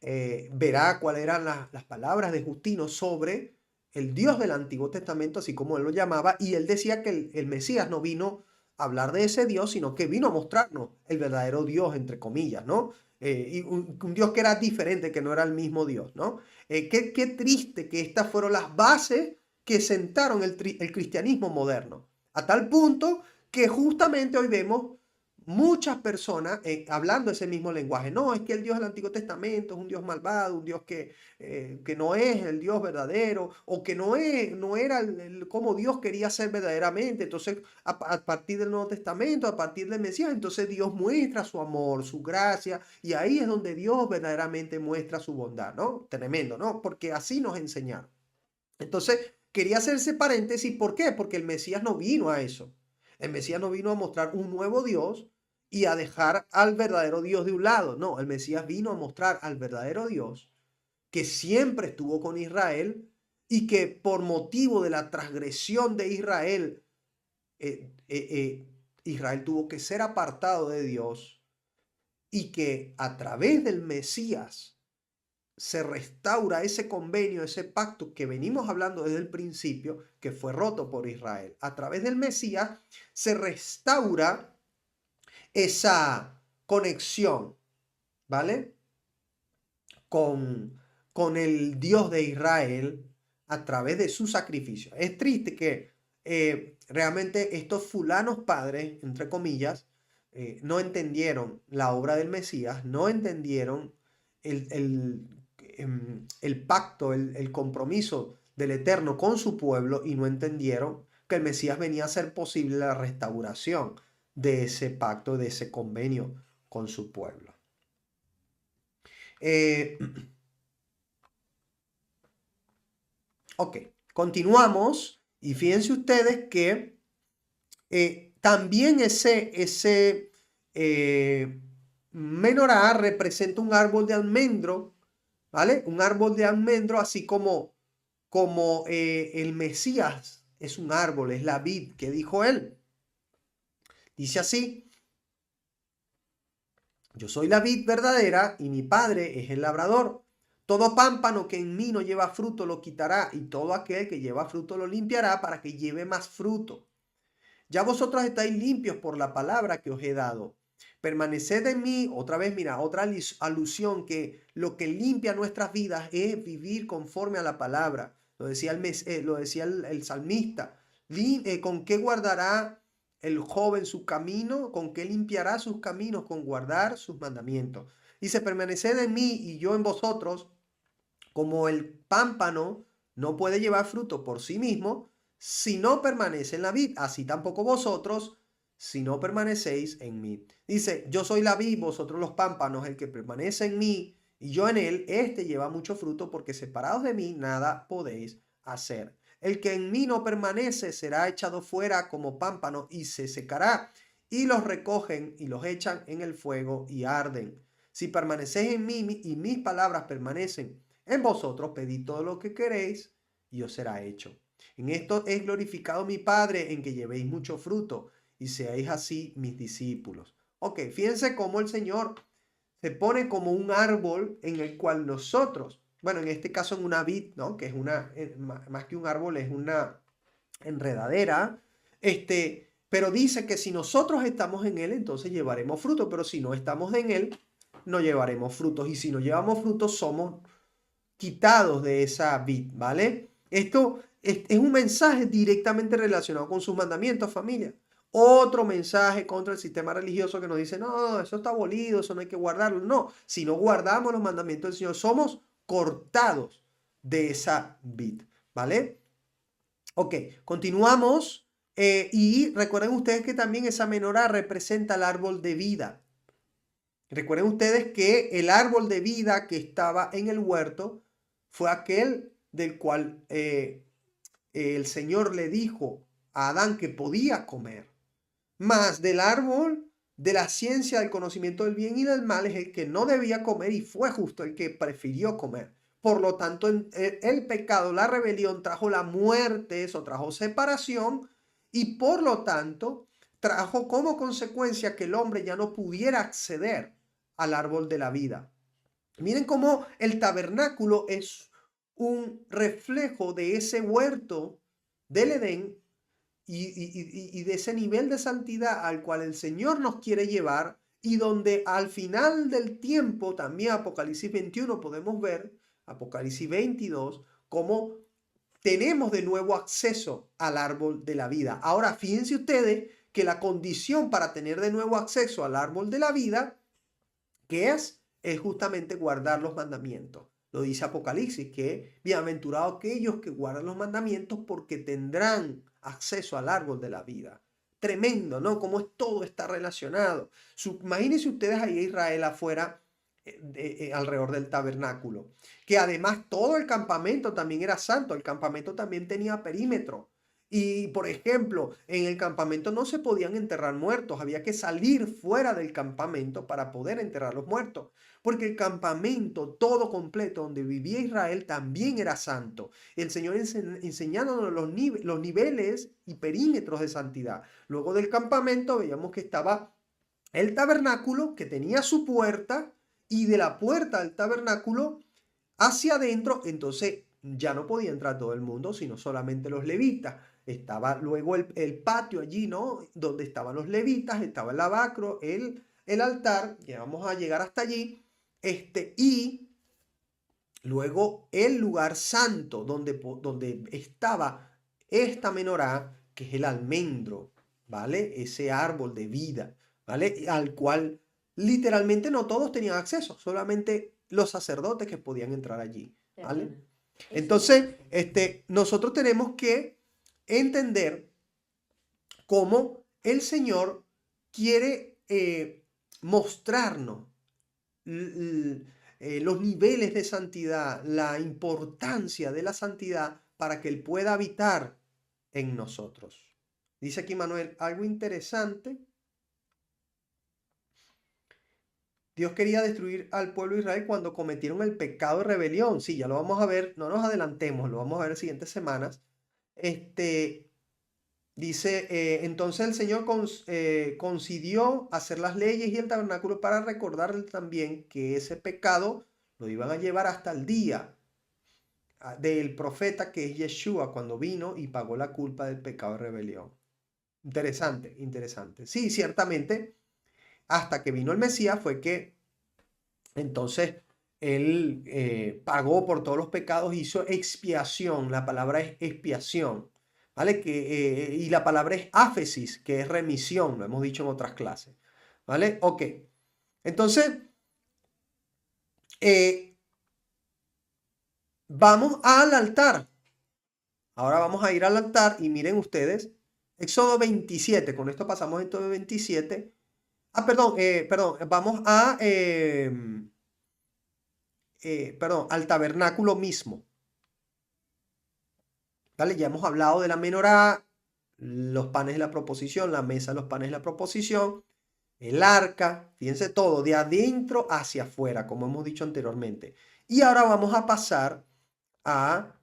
verá cuáles eran las palabras de Justino sobre el Dios del Antiguo Testamento, así como él lo llamaba, y él decía que el Mesías no vino a hablar de ese Dios, sino que vino a mostrarnos el verdadero Dios, entre comillas, ¿no? Y un Dios que era diferente, que no era el mismo Dios, ¿no? Qué triste que estas fueron las bases que sentaron el cristianismo moderno, a tal punto que justamente hoy vemos muchas personas hablando ese mismo lenguaje. No, es que el Dios del Antiguo Testamento es un Dios malvado, un Dios que no es el Dios verdadero, o que no era como Dios quería ser verdaderamente. Entonces, a partir del Nuevo Testamento, a partir del Mesías, entonces Dios muestra su amor, su gracia, y ahí es donde Dios verdaderamente muestra su bondad, ¿no? Tremendo, ¿no? Porque así nos enseñaron. Entonces, quería hacer ese paréntesis, ¿por qué? Porque el Mesías no vino a eso. El Mesías no vino a mostrar un nuevo Dios y a dejar al verdadero Dios de un lado. No, el Mesías vino a mostrar al verdadero Dios que siempre estuvo con Israel y que por motivo de la transgresión de Israel, Israel tuvo que ser apartado de Dios y que a través del Mesías se restaura ese convenio, ese pacto que venimos hablando desde el principio, que fue roto por Israel. A través del Mesías se restaura esa conexión, ¿vale? Con el Dios de Israel a través de su sacrificio. Es triste que realmente estos fulanos padres, entre comillas, no entendieron la obra del Mesías, no entendieron el pacto, el compromiso del Eterno con su pueblo y no entendieron que el Mesías venía a hacer posible la restauración de ese pacto, de ese convenio con su pueblo. Ok, continuamos y fíjense ustedes que también ese menorá representa un árbol de almendro, ¿vale? Un árbol de almendro, así como el Mesías es un árbol, es la vid que dijo él. Dice así: yo soy la vid verdadera y mi padre es el labrador. Todo pámpano que en mí no lleva fruto lo quitará, y todo aquel que lleva fruto lo limpiará para que lleve más fruto. Ya vosotros estáis limpios por la palabra que os he dado. Permaneced en mí. Otra vez, mira, otra alusión, que lo que limpia nuestras vidas es vivir conforme a la palabra. Lo decía el salmista. ¿Con qué guardará el joven su camino? ¿Con qué limpiará sus caminos? Con guardar sus mandamientos. Dice: permaneced en mí y yo en vosotros. Como el pámpano no puede llevar fruto por sí mismo si no permanece en la vid, así tampoco vosotros si no permanecéis en mí. Dice: yo soy la vid, vosotros los pámpanos. El que permanece en mí y yo en él, este lleva mucho fruto, porque separados de mí nada podéis hacer. El que en mí no permanece será echado fuera como pámpano y se secará, y los recogen y los echan en el fuego y arden. Si permanecéis en mí y mis palabras permanecen en vosotros, pedid todo lo que queréis y os será hecho. En esto es glorificado mi Padre, en que llevéis mucho fruto y seáis así mis discípulos. Ok, fíjense cómo el Señor se pone como un árbol en el cual nosotros, bueno, en este caso en una vid, ¿no? Que es más que un árbol, es una enredadera, pero dice que si nosotros estamos en él, entonces llevaremos fruto, pero si no estamos en él, no llevaremos frutos, y si no llevamos frutos, somos quitados de esa vid, ¿vale? Esto es un mensaje directamente relacionado con sus mandamientos, familia. Otro mensaje contra el sistema religioso que nos dice: no, eso está abolido, eso no hay que guardarlo. No, si no guardamos los mandamientos del Señor, somos cortados de esa vid, ¿vale? Ok, continuamos. Y recuerden ustedes que también esa menorá representa el árbol de vida. Recuerden ustedes que el árbol de vida que estaba en el huerto fue aquel del cual el Señor le dijo a Adán que podía comer. Mas del árbol de la ciencia del conocimiento del bien y del mal es el que no debía comer, y fue justo el que prefirió comer. Por lo tanto, el pecado, la rebelión, trajo la muerte, eso trajo separación, y por lo tanto trajo como consecuencia que el hombre ya no pudiera acceder al árbol de la vida. Miren cómo el tabernáculo es un reflejo de ese huerto del Edén y de ese nivel de santidad al cual el Señor nos quiere llevar, y donde al final del tiempo, también Apocalipsis 21 podemos ver, Apocalipsis 22, cómo tenemos de nuevo acceso al árbol de la vida. Ahora, fíjense ustedes que la condición para tener de nuevo acceso al árbol de la vida, ¿qué es? Es justamente guardar los mandamientos. Lo dice Apocalipsis, que bienaventurados aquellos que guardan los mandamientos, porque tendrán acceso al árbol de la vida. Tremendo, ¿no? Cómo todo está relacionado. Imagínense ustedes ahí a Israel afuera, alrededor del tabernáculo, que además todo el campamento también era santo. El campamento también tenía perímetro. Y, por ejemplo, en el campamento no se podían enterrar muertos, había que salir fuera del campamento para poder enterrar los muertos, porque el campamento todo completo donde vivía Israel también era santo. El Señor enseñándonos los niveles y perímetros de santidad. Luego del campamento veíamos que estaba el tabernáculo, que tenía su puerta, y de la puerta del tabernáculo hacia adentro, entonces ya no podía entrar todo el mundo, sino solamente los levitas. estaba luego el patio allí, ¿no? Donde estaban los levitas, estaba el lavacro, el altar, ya vamos a llegar hasta allí, y luego el lugar santo donde estaba esta menorá, que es el almendro, ¿vale? Ese árbol de vida, ¿vale? Al cual literalmente no todos tenían acceso, solamente los sacerdotes que podían entrar allí, ¿vale? Entonces, nosotros tenemos que entender cómo el Señor quiere mostrarnos los niveles de santidad, la importancia de la santidad para que Él pueda habitar en nosotros. Dice aquí Manuel, algo interesante. Dios quería destruir al pueblo de Israel cuando cometieron el pecado de rebelión. Sí, ya lo vamos a ver, no nos adelantemos, lo vamos a ver en las siguientes semanas. Dice, entonces el Señor concidió hacer las leyes y el tabernáculo para recordarle también que ese pecado lo iban a llevar hasta el día del profeta que es Yeshua, cuando vino y pagó la culpa del pecado de rebelión. Interesante, interesante. Sí, ciertamente, hasta que vino el Mesías fue que entonces él pagó por todos los pecados, hizo expiación. La palabra es expiación, ¿vale? Y la palabra es áfesis, que es remisión, lo hemos dicho en otras clases, ¿vale? Ok. Entonces, vamos al altar. Ahora vamos a ir al altar y miren ustedes, Éxodo 27, con esto pasamos a Éxodo 27. Perdón, vamos a, al tabernáculo mismo. ¿Vale? Ya hemos hablado de la menorá, los panes de la proposición, la mesa de los panes de la proposición, el arca, fíjense todo, de adentro hacia afuera, como hemos dicho anteriormente. Y ahora vamos a pasar a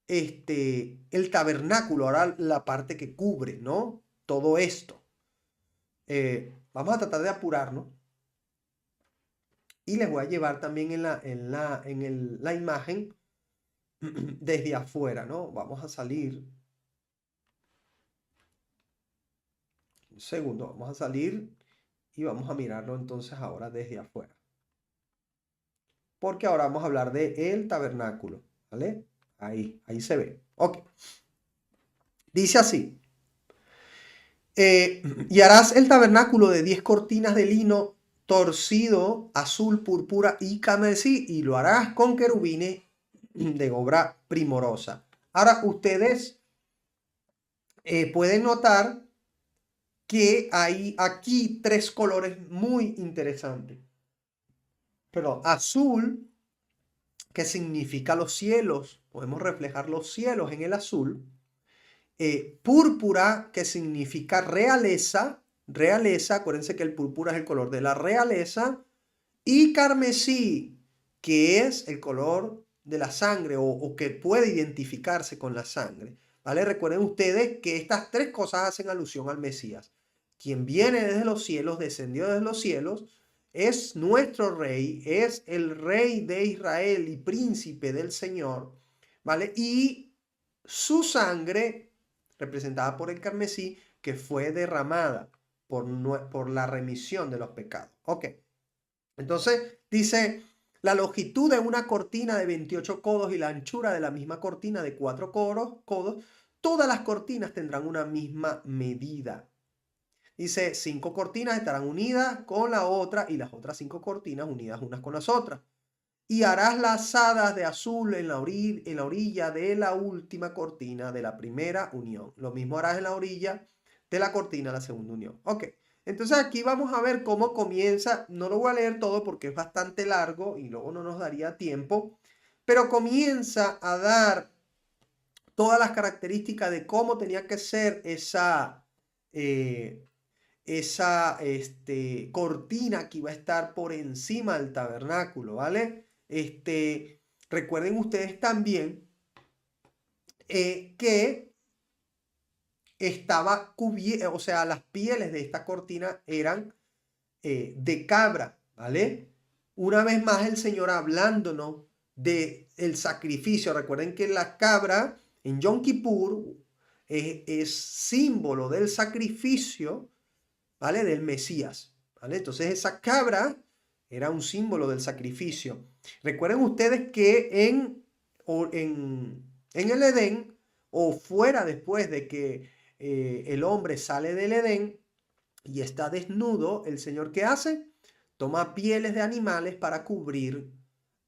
el tabernáculo, ahora la parte que cubre, ¿no? Todo esto. Vamos a tratar de apurarnos. Y les voy a llevar también en la imagen desde afuera, ¿no? Vamos a salir. Un segundo, vamos a salir y vamos a mirarlo entonces ahora desde afuera. Porque ahora vamos a hablar de el tabernáculo, ¿vale? Ahí se ve. Ok. Dice así. Y harás el tabernáculo de 10 cortinas de lino torcido, azul, púrpura y carmesí, y lo harás con querubines de obra primorosa. Ahora ustedes pueden notar que hay aquí 3 colores muy interesantes. Pero azul, que significa los cielos, podemos reflejar los cielos en el azul. Púrpura, que significa realeza, acuérdense que el púrpura es el color de la realeza. Y carmesí, que es el color de la sangre o que puede identificarse con la sangre. ¿Vale? Recuerden ustedes que estas 3 cosas hacen alusión al Mesías. Quien viene desde los cielos, descendió desde los cielos, es nuestro rey, es el rey de Israel y príncipe del Señor, ¿vale? Y su sangre, representada por el carmesí, que fue derramada por la remisión de los pecados. Ok. Entonces dice, la longitud de una cortina de 28 codos y la anchura de la misma cortina de 4 codos, todas las cortinas tendrán una misma medida. Dice, 5 cortinas estarán unidas con la otra y las otras 5 cortinas unidas unas con las otras. Y harás lazadas de azul en la orilla de la última cortina de la primera unión. Lo mismo harás en la orilla de la cortina de la segunda unión. Ok. Entonces aquí vamos a ver cómo comienza. No lo voy a leer todo porque es bastante largo y luego no nos daría tiempo. Pero comienza a dar todas las características de cómo tenía que ser esa cortina que iba a estar por encima del tabernáculo, ¿vale? Recuerden ustedes también que estaba cubierta, o sea, las pieles de esta cortina eran de cabra, ¿vale? Una vez más el Señor hablándonos de el sacrificio. Recuerden que la cabra en Yom Kippur es símbolo del sacrificio, ¿vale? Del Mesías, ¿vale? Entonces esa cabra era un símbolo del sacrificio. Recuerden ustedes que en el Edén, o fuera después de que el hombre sale del Edén y está desnudo, el Señor, ¿qué hace? Toma pieles de animales para cubrir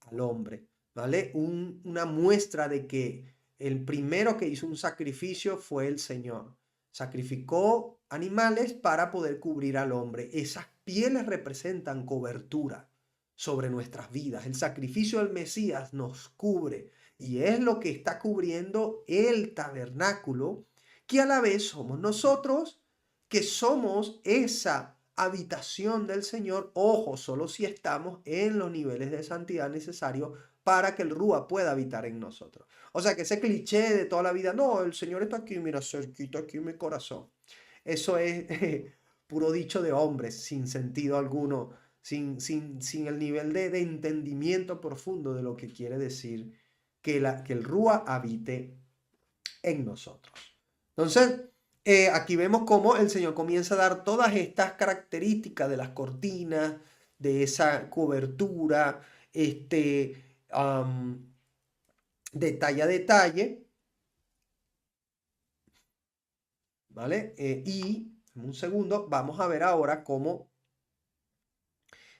al hombre, ¿vale? Una muestra de que el primero que hizo un sacrificio fue el Señor. Sacrificó animales para poder cubrir al hombre. Esas pieles representan cobertura sobre nuestras vidas. El sacrificio del Mesías nos cubre y es lo que está cubriendo el tabernáculo, que a la vez somos nosotros, que somos esa habitación del Señor. Ojo, solo si estamos en los niveles de santidad necesarios para que el Rúa pueda habitar en nosotros. O sea, que ese cliché de toda la vida, no, el Señor está aquí, mira, cerquita aquí en mi corazón. Eso es puro dicho de hombres, sin sentido alguno, sin el nivel de entendimiento profundo de lo que quiere decir que el Rúa habite en nosotros. Entonces, aquí vemos cómo el Señor comienza a dar todas estas características de las cortinas, de esa cobertura, detalle a detalle, ¿vale? Y en un segundo vamos a ver ahora cómo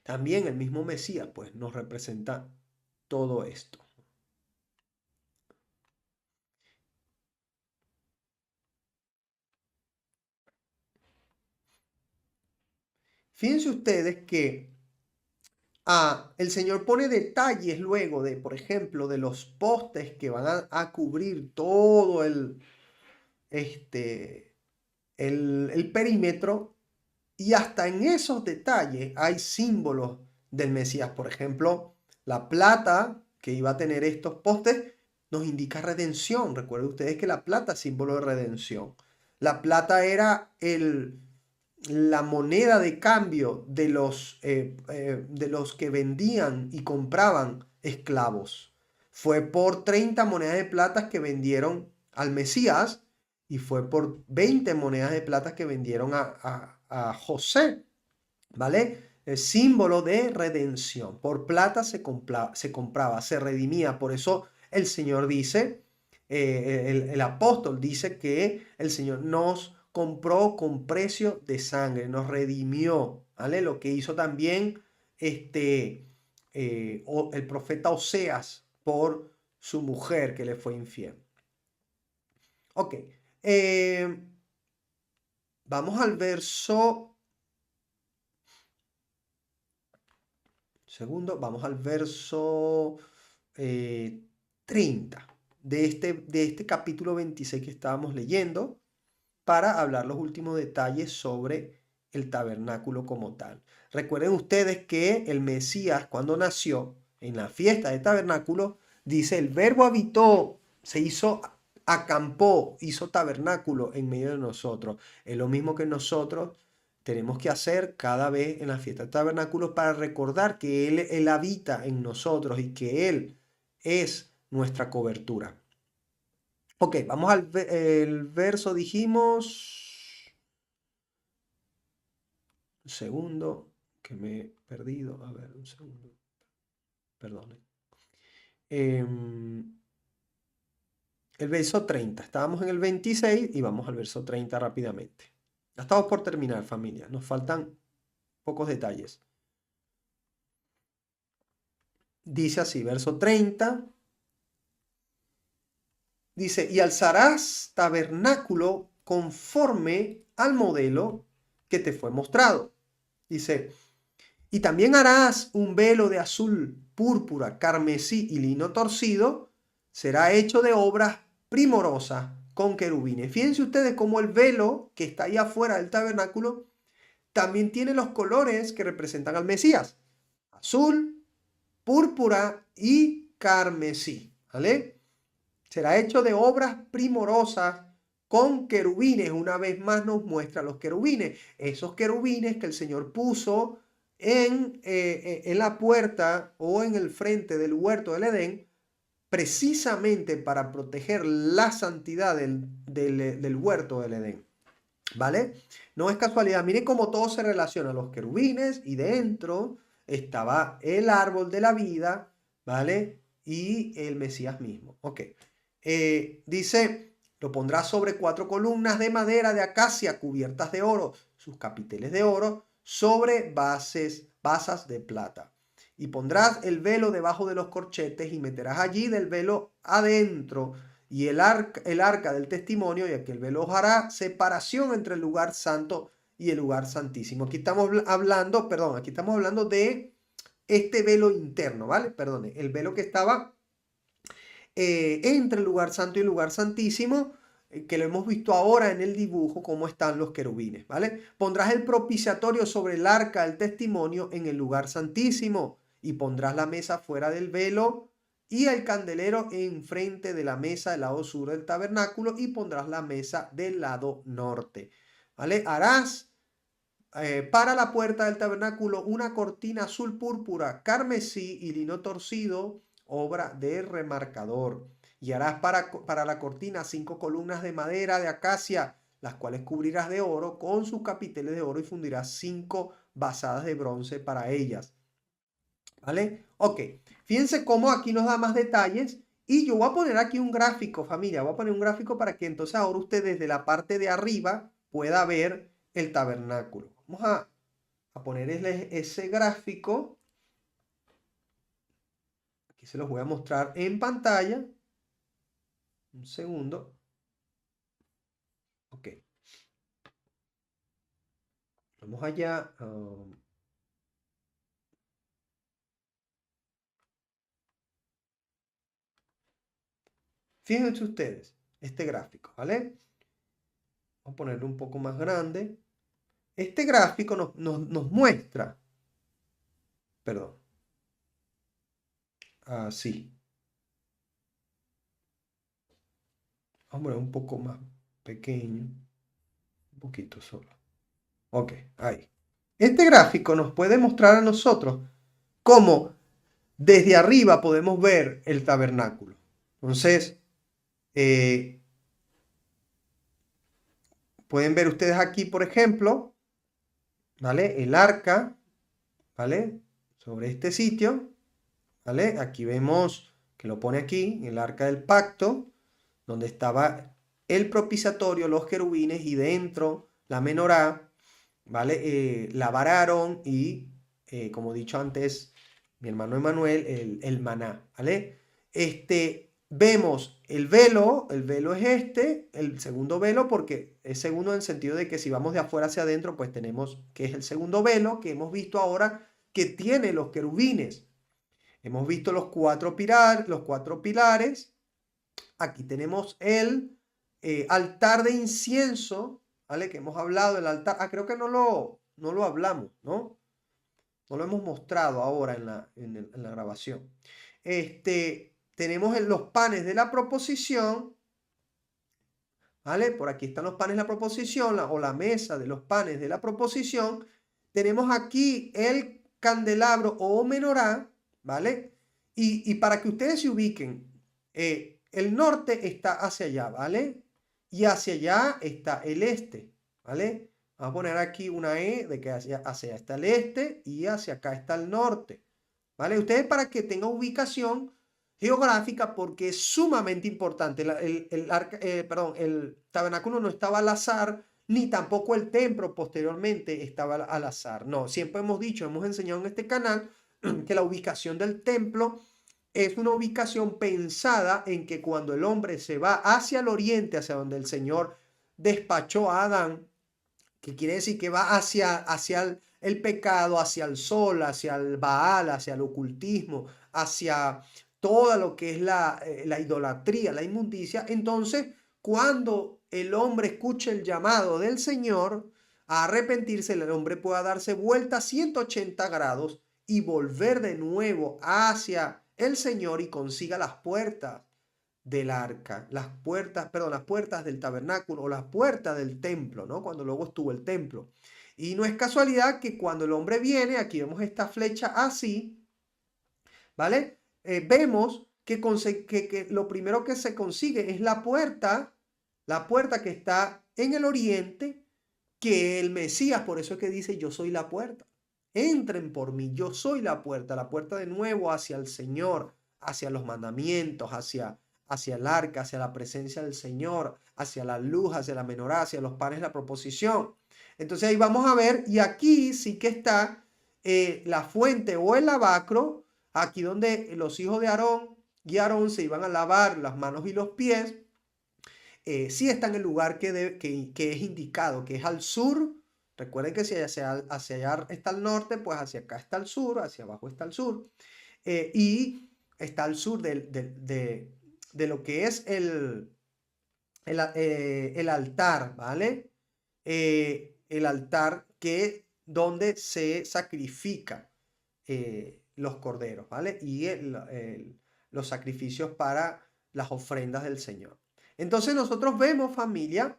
también el mismo Mesías, pues, nos representa todo esto. Fíjense ustedes que el Señor pone detalles luego de, por ejemplo, de los postes que van a cubrir todo el perímetro, y hasta en esos detalles hay símbolos del Mesías. Por ejemplo, la plata que iba a tener estos postes nos indica redención. Recuerden ustedes que la plata es símbolo de redención. La plata era la moneda de cambio de los que vendían y compraban esclavos. Fue por 30 monedas de plata que vendieron al Mesías y fue por 20 monedas de plata que vendieron a José, ¿vale? El símbolo de redención. Por plata se compraba, se redimía. Por eso el Señor dice, el apóstol dice que el Señor nos compró con precio de sangre, nos redimió, ¿vale? Lo que hizo también el profeta Oseas por su mujer que le fue infiel. Ok, vamos al verso, vamos al verso 30 de este capítulo 26 que estábamos leyendo, para hablar los últimos detalles sobre el tabernáculo como tal. Recuerden ustedes que el Mesías, cuando nació en la fiesta de tabernáculo, dice: el Verbo habitó, se hizo, acampó, hizo tabernáculo en medio de nosotros. Es lo mismo que nosotros tenemos que hacer cada vez en la fiesta de tabernáculo, para recordar que Él habita en nosotros y que Él es nuestra cobertura. Ok, vamos al el verso, dijimos. Un segundo, que me he perdido. A ver, un segundo. Perdón. El verso 30. Estábamos en el 26 y vamos al verso 30 rápidamente. Ya estamos por terminar, familia. Nos faltan pocos detalles. Dice así, verso 30. Dice: y alzarás tabernáculo conforme al modelo que te fue mostrado. Dice: y también harás un velo de azul, púrpura, carmesí y lino torcido. Será hecho de obras primorosas con querubines. Fíjense ustedes cómo el velo que está ahí afuera del tabernáculo también tiene los colores que representan al Mesías: azul, púrpura y carmesí. ¿Vale? Será hecho de obras primorosas con querubines. Una vez más nos muestra los querubines. Esos querubines que el Señor puso en la puerta o en el frente del huerto del Edén, precisamente para proteger la santidad del huerto del Edén. ¿Vale? No es casualidad. Miren cómo todo se relaciona. Los querubines y dentro estaba el árbol de la vida, ¿vale? Y el Mesías mismo. Ok. Dice, lo pondrá sobre 4 columnas de madera de acacia cubiertas de oro, sus capiteles de oro, sobre basas de plata. Y pondrás el velo debajo de los corchetes y meterás allí del velo adentro y el arca del testimonio, y aquel velo hará separación entre el lugar santo y el lugar santísimo. Aquí estamos hablando, perdón, aquí estamos hablando de este velo interno, ¿vale? Perdone, el velo que estaba entre el lugar santo y el lugar santísimo, que lo hemos visto ahora en el dibujo, cómo están los querubines, ¿vale? Pondrás el propiciatorio sobre el arca del testimonio en el lugar santísimo y pondrás la mesa fuera del velo y el candelero enfrente de la mesa del lado sur del tabernáculo y pondrás la mesa del lado norte, ¿vale? Harás para la puerta del tabernáculo una cortina azul púrpura, carmesí y lino torcido, obra de remarcador. Y harás para la cortina 5 columnas de madera de acacia, las cuales cubrirás de oro con sus capiteles de oro y fundirás 5 basadas de bronce para ellas. ¿Vale? Ok, fíjense cómo aquí nos da más detalles y yo voy a poner aquí un gráfico, familia, voy a poner un gráfico para que entonces ahora usted desde la parte de arriba pueda ver el tabernáculo. Vamos a ponerles ese gráfico. Aquí se los voy a mostrar en pantalla. Un segundo. Ok. Vamos allá. Fíjense ustedes este gráfico, ¿vale? Vamos a ponerlo un poco más grande. Este gráfico nos muestra, perdón, así. Vamos a poner un poco más pequeño, un poquito solo. Ok, ahí. Este gráfico nos puede mostrar a nosotros cómo desde arriba podemos ver el tabernáculo. Entonces, pueden ver ustedes aquí, por ejemplo, ¿vale? El arca, ¿vale? Sobre este sitio, ¿vale? Aquí vemos que lo pone aquí, el arca del pacto, donde estaba el propiciatorio, los querubines y dentro la menorá, ¿vale? La vara de Aarón y, como he dicho antes, mi hermano Emanuel, el maná, ¿vale? Vemos el velo es este, el segundo velo, porque es segundo en el sentido de que si vamos de afuera hacia adentro, pues tenemos que es el segundo velo que hemos visto ahora que tiene los querubines. Hemos visto los cuatro pilares. Aquí tenemos el altar de incienso, ¿vale? Que hemos hablado del altar. Creo que no lo hablamos, ¿no? No lo hemos mostrado ahora en la grabación. Tenemos los panes de la proposición, ¿vale? Por aquí están los panes de la proposición o la mesa de los panes de la proposición. Tenemos aquí el candelabro o menorá, ¿vale? Y para que ustedes se ubiquen, el norte está hacia allá, ¿vale? Y hacia allá está el este, ¿vale? Vamos a poner aquí una E de que hacia allá está el este y hacia acá está el norte, ¿vale? Ustedes para que tengan ubicación geográfica porque es sumamente importante. El tabernáculo no estaba al azar, ni tampoco el templo posteriormente estaba al azar. No, siempre hemos dicho, hemos enseñado en este canal que la ubicación del templo es una ubicación pensada en que cuando el hombre se va hacia el oriente, hacia donde el Señor despachó a Adán, que quiere decir que va hacia el pecado, hacia el sol, hacia el Baal, hacia el ocultismo, hacia todo lo que es la idolatría, la inmundicia. Entonces, cuando el hombre escuche el llamado del Señor a arrepentirse, el hombre pueda darse vuelta 180 grados y volver de nuevo hacia el Señor y consiga las puertas del arca, las puertas del tabernáculo o las puertas del templo, ¿no? Cuando luego estuvo el templo. Y no es casualidad que cuando el hombre viene, aquí vemos esta flecha así, ¿vale? Vemos que lo primero que se consigue es la puerta que está en el oriente, que el Mesías, por eso es que dice, yo soy la puerta. Entren por mí, yo soy la puerta de nuevo hacia el Señor, hacia los mandamientos, hacia el arca, hacia la presencia del Señor, hacia la luz, hacia la menorá, hacia los panes de la proposición. Entonces ahí vamos a ver, y aquí sí que está la fuente o el lavacro, aquí donde los hijos de Aarón y Aarón se iban a lavar las manos y los pies, sí está en el lugar que es indicado, que es al sur. Recuerden que si hacia allá está el norte, pues hacia acá está el sur, hacia abajo está el sur. Y está al sur de lo que es el altar, ¿vale? El altar donde se sacrifica los corderos, ¿vale? Y los sacrificios para las ofrendas del Señor. Entonces nosotros vemos, familia,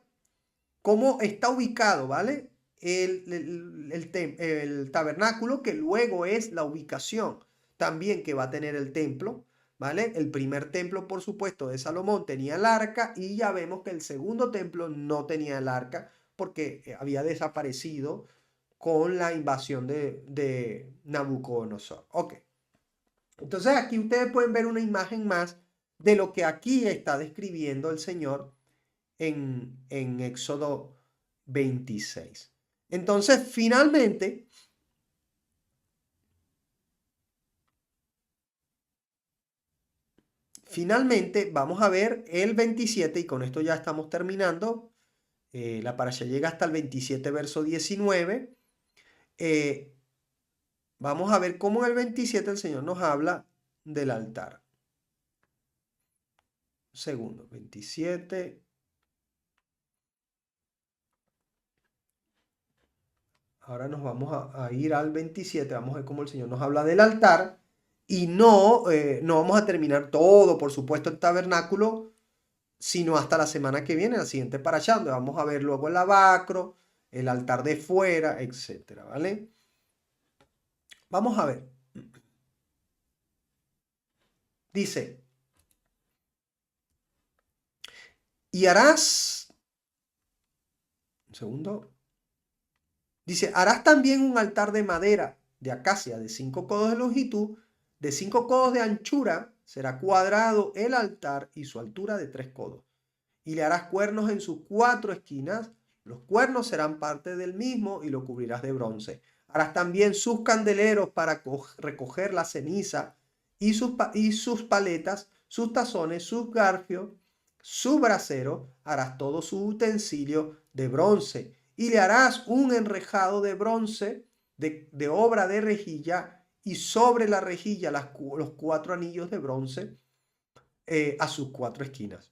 cómo está ubicado, ¿vale? El tabernáculo, que luego es la ubicación también que va a tener el templo, ¿vale? El primer templo, por supuesto, de Salomón tenía el arca, y ya vemos que el segundo templo no tenía el arca porque había desaparecido con la invasión de Nabucodonosor. Ok. Entonces aquí ustedes pueden ver una imagen más de lo que aquí está describiendo el Señor en Éxodo 26. Entonces, finalmente vamos a ver el 27, y con esto ya estamos terminando. La parasha llega hasta el 27, verso 19. Vamos a ver cómo en el 27 el Señor nos habla del altar. Segundo, 27. Ahora nos vamos a ir al 27. Vamos a ver cómo el Señor nos habla del altar. Y no vamos a terminar todo, por supuesto, el tabernáculo, sino hasta la semana que viene, la siguiente parashá, donde vamos a ver luego el lavacro, el altar de fuera, etcétera, ¿vale? Vamos a ver. Dice, y harás, un segundo, dice, harás también un altar de madera de acacia de 5 codos de longitud, de 5 codos de anchura, será cuadrado el altar y su altura de 3 codos. Y le harás cuernos en sus 4 esquinas, los cuernos serán parte del mismo y lo cubrirás de bronce. Harás también sus candeleros para recoger la ceniza y sus paletas, sus tazones, sus garfios, su brasero, harás todo su utensilio de bronce. Y le harás un enrejado de bronce de obra de rejilla, y sobre la rejilla los 4 anillos de bronce a sus 4 esquinas.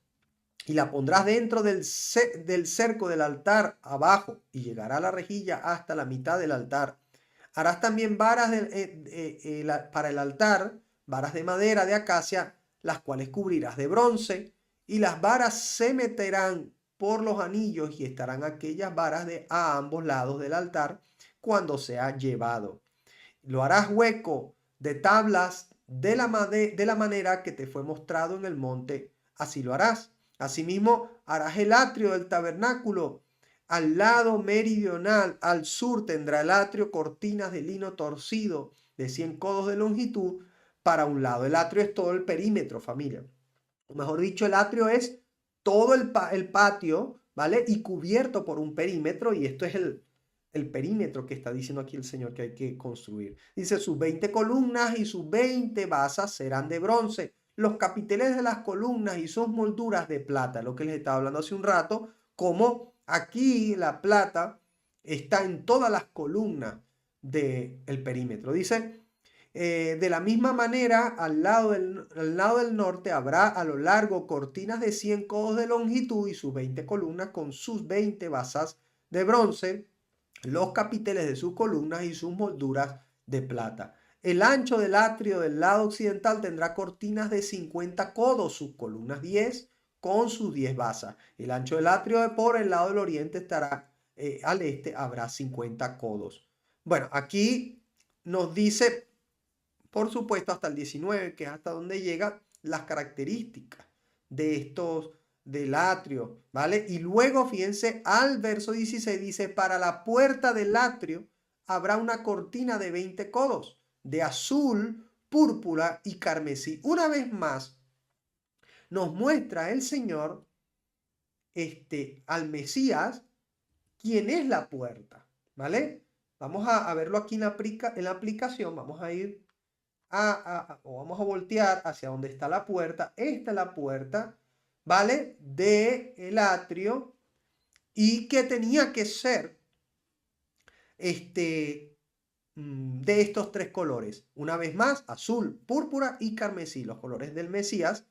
Y la pondrás dentro del cerco del altar abajo, y llegará la rejilla hasta la mitad del altar. Harás también varas para el altar, varas de madera de acacia, las cuales cubrirás de bronce, y las varas se meterán por los anillos, y estarán aquellas varas a ambos lados del altar cuando sea llevado. Lo harás hueco de tablas de la manera que te fue mostrado en el monte, así lo harás. Asimismo, harás el atrio del tabernáculo. Al lado meridional, al sur, tendrá el atrio cortinas de lino torcido de 100 codos de longitud para un lado. El atrio es todo el perímetro, familia. O mejor dicho, el atrio es todo el patio, ¿vale? Y cubierto por un perímetro, y esto es el perímetro que está diciendo aquí el Señor que hay que construir. Dice, sus 20 columnas y sus 20 basas serán de bronce, los capiteles de las columnas y sus molduras de plata, lo que les estaba hablando hace un rato, como aquí la plata está en todas las columnas del perímetro. Dice, de la misma manera, al lado del norte habrá a lo largo cortinas de 100 codos de longitud y sus 20 columnas con sus 20 basas de bronce, los capiteles de sus columnas y sus molduras de plata. El ancho del atrio del lado occidental tendrá cortinas de 50 codos, sus columnas 10 con sus 10 basas. El ancho del atrio por el lado del oriente estará al este, habrá 50 codos. Bueno, aquí nos dice, por supuesto, hasta el 19, que es hasta donde llega, las características de estos del atrio, ¿vale? Y luego, fíjense, al verso 16 dice, para la puerta del atrio habrá una cortina de 20 codos, de azul, púrpura y carmesí. Una vez más, nos muestra el Señor al Mesías, quién es la puerta, ¿vale? Vamos a verlo aquí en la aplicación, vamos a ir o vamos a voltear hacia donde está la puerta. Esta es la puerta, ¿vale? Del atrio, y que tenía que ser de estos tres colores. Una vez más, azul, púrpura y carmesí, los colores del Mesías,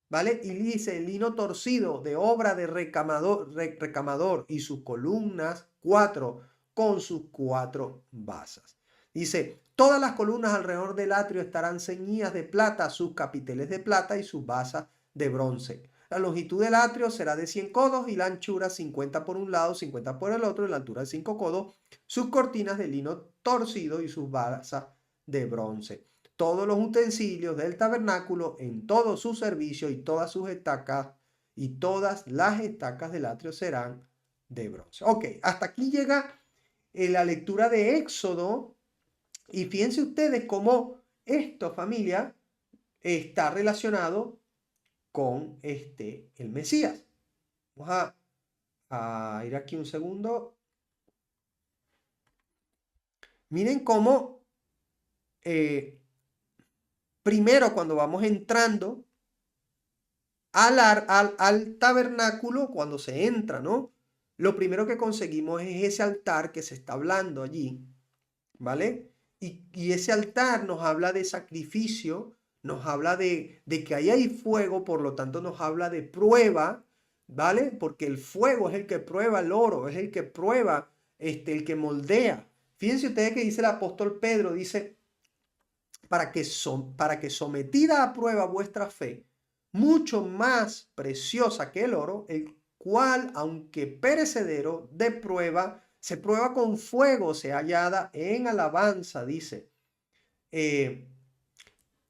¿vale? Y dice, lino torcido de obra de recamador y sus columnas, 4, con sus 4 basas. Dice, todas las columnas alrededor del atrio estarán ceñidas de plata, sus capiteles de plata y sus basas de bronce. La longitud del atrio será de 100 codos y la anchura 50 por un lado, 50 por el otro, y la altura de 5 codos. Sus cortinas de lino torcido y sus basas de bronce. Todos los utensilios del tabernáculo en todo su servicio y todas sus estacas y todas las estacas del atrio serán de bronce. Ok, hasta aquí llega la lectura de Éxodo, y fíjense ustedes cómo esto, familia, está relacionado con el Mesías. Vamos a ir aquí un segundo. Miren cómo primero, cuando vamos entrando al tabernáculo, cuando se entra, ¿no? Lo primero que conseguimos es ese altar que se está hablando allí, ¿vale? Y ese altar nos habla de sacrificio, nos habla de que ahí hay fuego, por lo tanto nos habla de prueba, ¿vale? Porque el fuego es el que prueba el oro, es el que prueba, el que moldea. Fíjense ustedes que dice el apóstol Pedro, dice, para que sometida a prueba vuestra fe, mucho más preciosa que el oro, el cual, aunque perecedero, de prueba, se prueba con fuego, se hallada en alabanza, dice,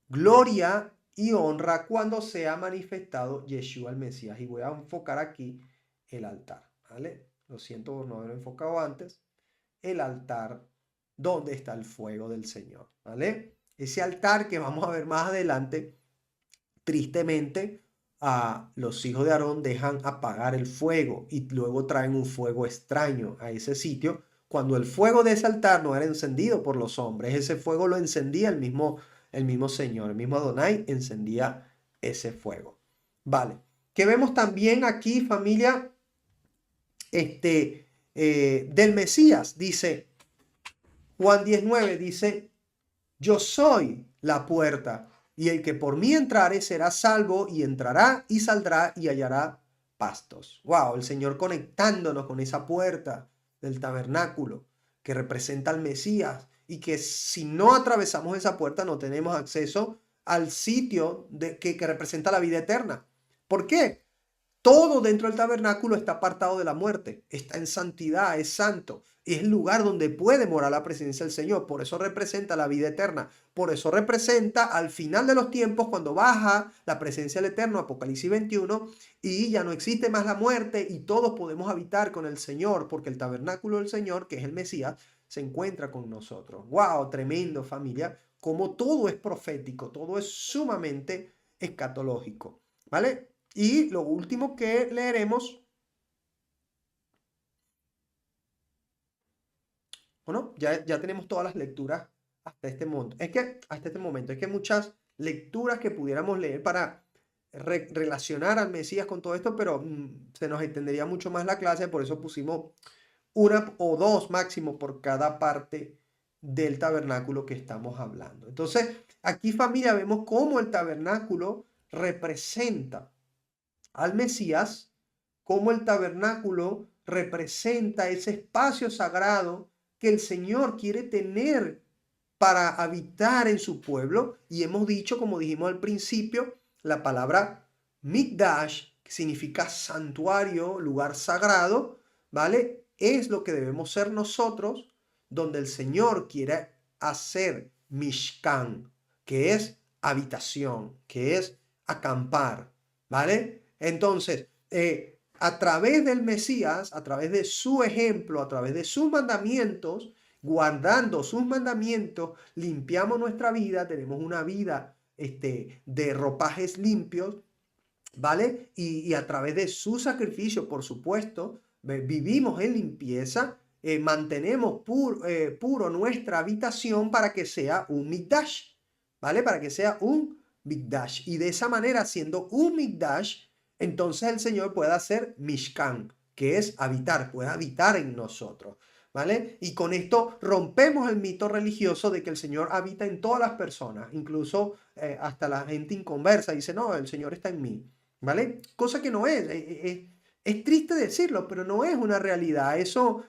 gloria y honra cuando sea manifestado Yeshua el Mesías. Y voy a enfocar aquí el altar, ¿vale? Lo siento por no haberlo enfocado antes. El altar donde está el fuego del Señor, ¿vale? Ese altar que vamos a ver más adelante, tristemente, los hijos de Aarón dejan apagar el fuego y luego traen un fuego extraño a ese sitio, cuando el fuego de ese altar no era encendido por los hombres. Ese fuego lo encendía el mismo Señor, el mismo Adonai encendía ese fuego. Vale, que vemos también aquí, familia, del Mesías, dice Juan 19, dice, yo soy la puerta, y el que por mí entrare será salvo, y entrará y saldrá y hallará pastos. Wow, el Señor conectándonos con esa puerta del tabernáculo que representa al Mesías, y que si no atravesamos esa puerta no tenemos acceso al sitio que representa la vida eterna. ¿Por qué? Todo dentro del tabernáculo está apartado de la muerte, está en santidad, es santo, es el lugar donde puede morar la presencia del Señor. Por eso representa la vida eterna, por eso representa al final de los tiempos cuando baja la presencia del Eterno, Apocalipsis 21, y ya no existe más la muerte y todos podemos habitar con el Señor, porque el tabernáculo del Señor, que es el Mesías, se encuentra con nosotros. ¡Wow! Tremendo, familia, como todo es profético, todo es sumamente escatológico, ¿vale? Y lo último que leeremos, bueno, ya tenemos todas las lecturas hasta este momento. Hasta este momento, es que muchas lecturas que pudiéramos leer para relacionar al Mesías con todo esto, pero se nos extendería mucho más la clase, por eso pusimos una o dos máximo por cada parte del tabernáculo que estamos hablando. Entonces, aquí, familia, vemos cómo el tabernáculo representa al Mesías, como el tabernáculo representa ese espacio sagrado que el Señor quiere tener para habitar en su pueblo. Y hemos dicho, como dijimos al principio, la palabra Mikdash, que significa santuario, lugar sagrado, ¿vale? Es lo que debemos ser nosotros, donde el Señor quiere hacer Mishkan, que es habitación, que es acampar, ¿vale? Entonces, a través del Mesías, a través de su ejemplo, a través de sus mandamientos, guardando sus mandamientos, limpiamos nuestra vida, tenemos una vida de ropajes limpios, ¿vale? Y a través de su sacrificio, por supuesto, vivimos en limpieza, mantenemos puro nuestra habitación para que sea un mikdash, ¿vale? Para que sea un mikdash. Y de esa manera, siendo un mikdash, entonces el Señor puede hacer mishkan, que es habitar, puede habitar en nosotros, ¿vale? Y con esto rompemos el mito religioso de que el Señor habita en todas las personas, incluso hasta la gente inconversa dice, no, el Señor está en mí. ¿Vale? Cosa que no es triste decirlo, pero no es una realidad. Eso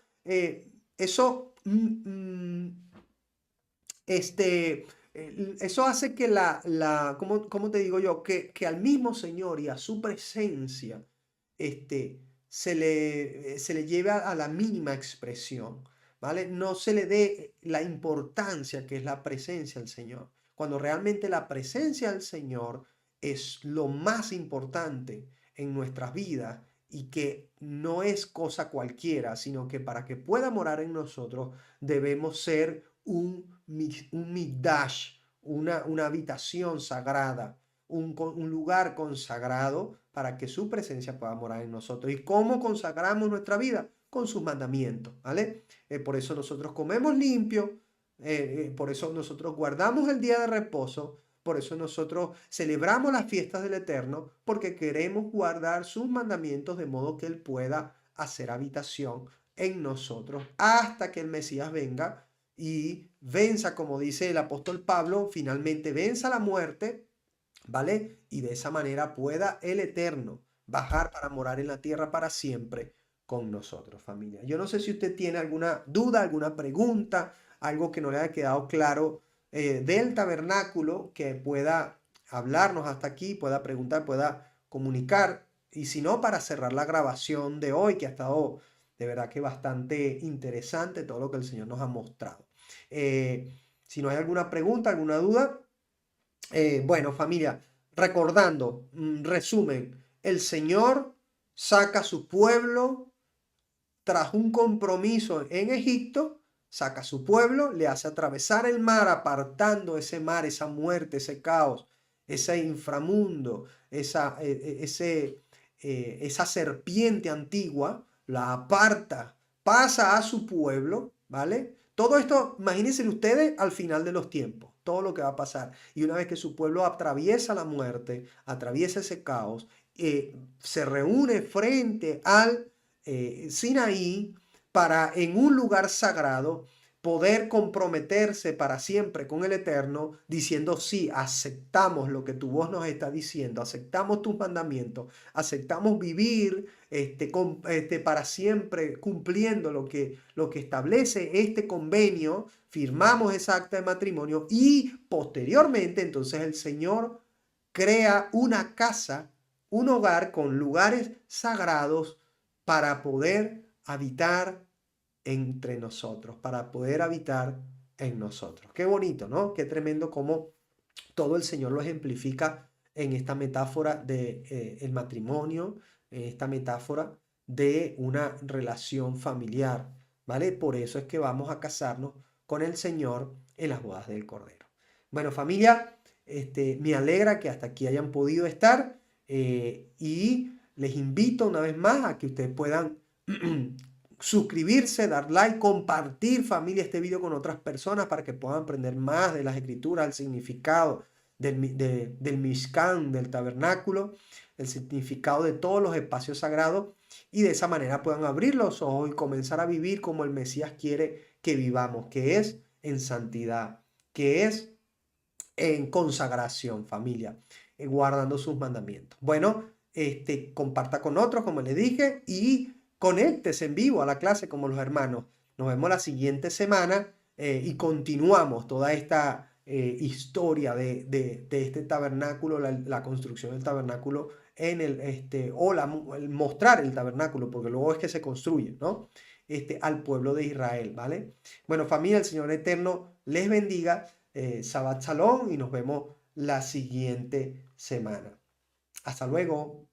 hace que ¿cómo te digo yo? Que al mismo Señor y a su presencia, se le lleve a la mínima expresión, ¿vale? No se le dé la importancia que es la presencia del Señor. Cuando realmente la presencia del Señor es lo más importante en nuestras vidas y que no es cosa cualquiera, sino que para que pueda morar en nosotros debemos ser un mikdash, una habitación sagrada, un lugar consagrado para que su presencia pueda morar en nosotros. ¿Y cómo consagramos nuestra vida? Con sus mandamientos, ¿vale? Por eso nosotros comemos limpio, por eso nosotros guardamos el día de reposo, por eso nosotros celebramos las fiestas del Eterno, porque queremos guardar sus mandamientos de modo que Él pueda hacer habitación en nosotros hasta que el Mesías venga y venza, como dice el apóstol Pablo, finalmente venza la muerte, ¿vale? Y de esa manera pueda el Eterno bajar para morar en la tierra para siempre con nosotros, familia. Yo no sé si usted tiene alguna duda, alguna pregunta, algo que no le haya quedado claro del tabernáculo, que pueda hablarnos hasta aquí, pueda preguntar, pueda comunicar. Y si no, para cerrar la grabación de hoy, que ha estado de verdad que bastante interesante todo lo que el Señor nos ha mostrado. Si no hay alguna pregunta, alguna duda, bueno, familia, recordando, resumen, el Señor saca a su pueblo tras un compromiso en Egipto, saca a su pueblo, le hace atravesar el mar, apartando ese mar, esa muerte, ese caos, ese inframundo, esa serpiente antigua, la aparta, pasa a su pueblo, ¿vale? Todo esto, imagínense ustedes al final de los tiempos, todo lo que va a pasar. Y una vez que su pueblo atraviesa la muerte, atraviesa ese caos, se reúne frente al Sinaí para en un lugar sagrado poder comprometerse para siempre con el Eterno, diciendo, sí, aceptamos lo que tu voz nos está diciendo, aceptamos tus mandamientos, aceptamos vivir para siempre cumpliendo lo que establece este convenio, firmamos esa acta de matrimonio y posteriormente entonces el Señor crea una casa, un hogar con lugares sagrados para poder habitar entre nosotros, para poder habitar en nosotros. Qué bonito, ¿no? Qué tremendo cómo todo el Señor lo ejemplifica en esta metáfora de el matrimonio, en esta metáfora de una relación familiar, ¿vale? Por eso es que vamos a casarnos con el Señor en las bodas del Cordero. Bueno, familia, me alegra que hasta aquí hayan podido estar y les invito una vez más a que ustedes puedan suscribirse, dar like, compartir, familia, este video con otras personas para que puedan aprender más de las escrituras, el significado del Mishkan, del tabernáculo, el significado de todos los espacios sagrados y de esa manera puedan abrir los ojos y comenzar a vivir como el Mesías quiere que vivamos, que es en santidad, que es en consagración, familia, guardando sus mandamientos. Bueno, comparta con otros, como les dije, y conéctese en vivo a la clase como los hermanos. Nos vemos la siguiente semana y continuamos toda esta historia de este tabernáculo, la construcción del tabernáculo el mostrar el tabernáculo, porque luego es que se construye, ¿no? Al pueblo de Israel, ¿vale? Bueno, familia, el Señor Eterno les bendiga. Shabbat Shalom y nos vemos la siguiente semana. Hasta luego.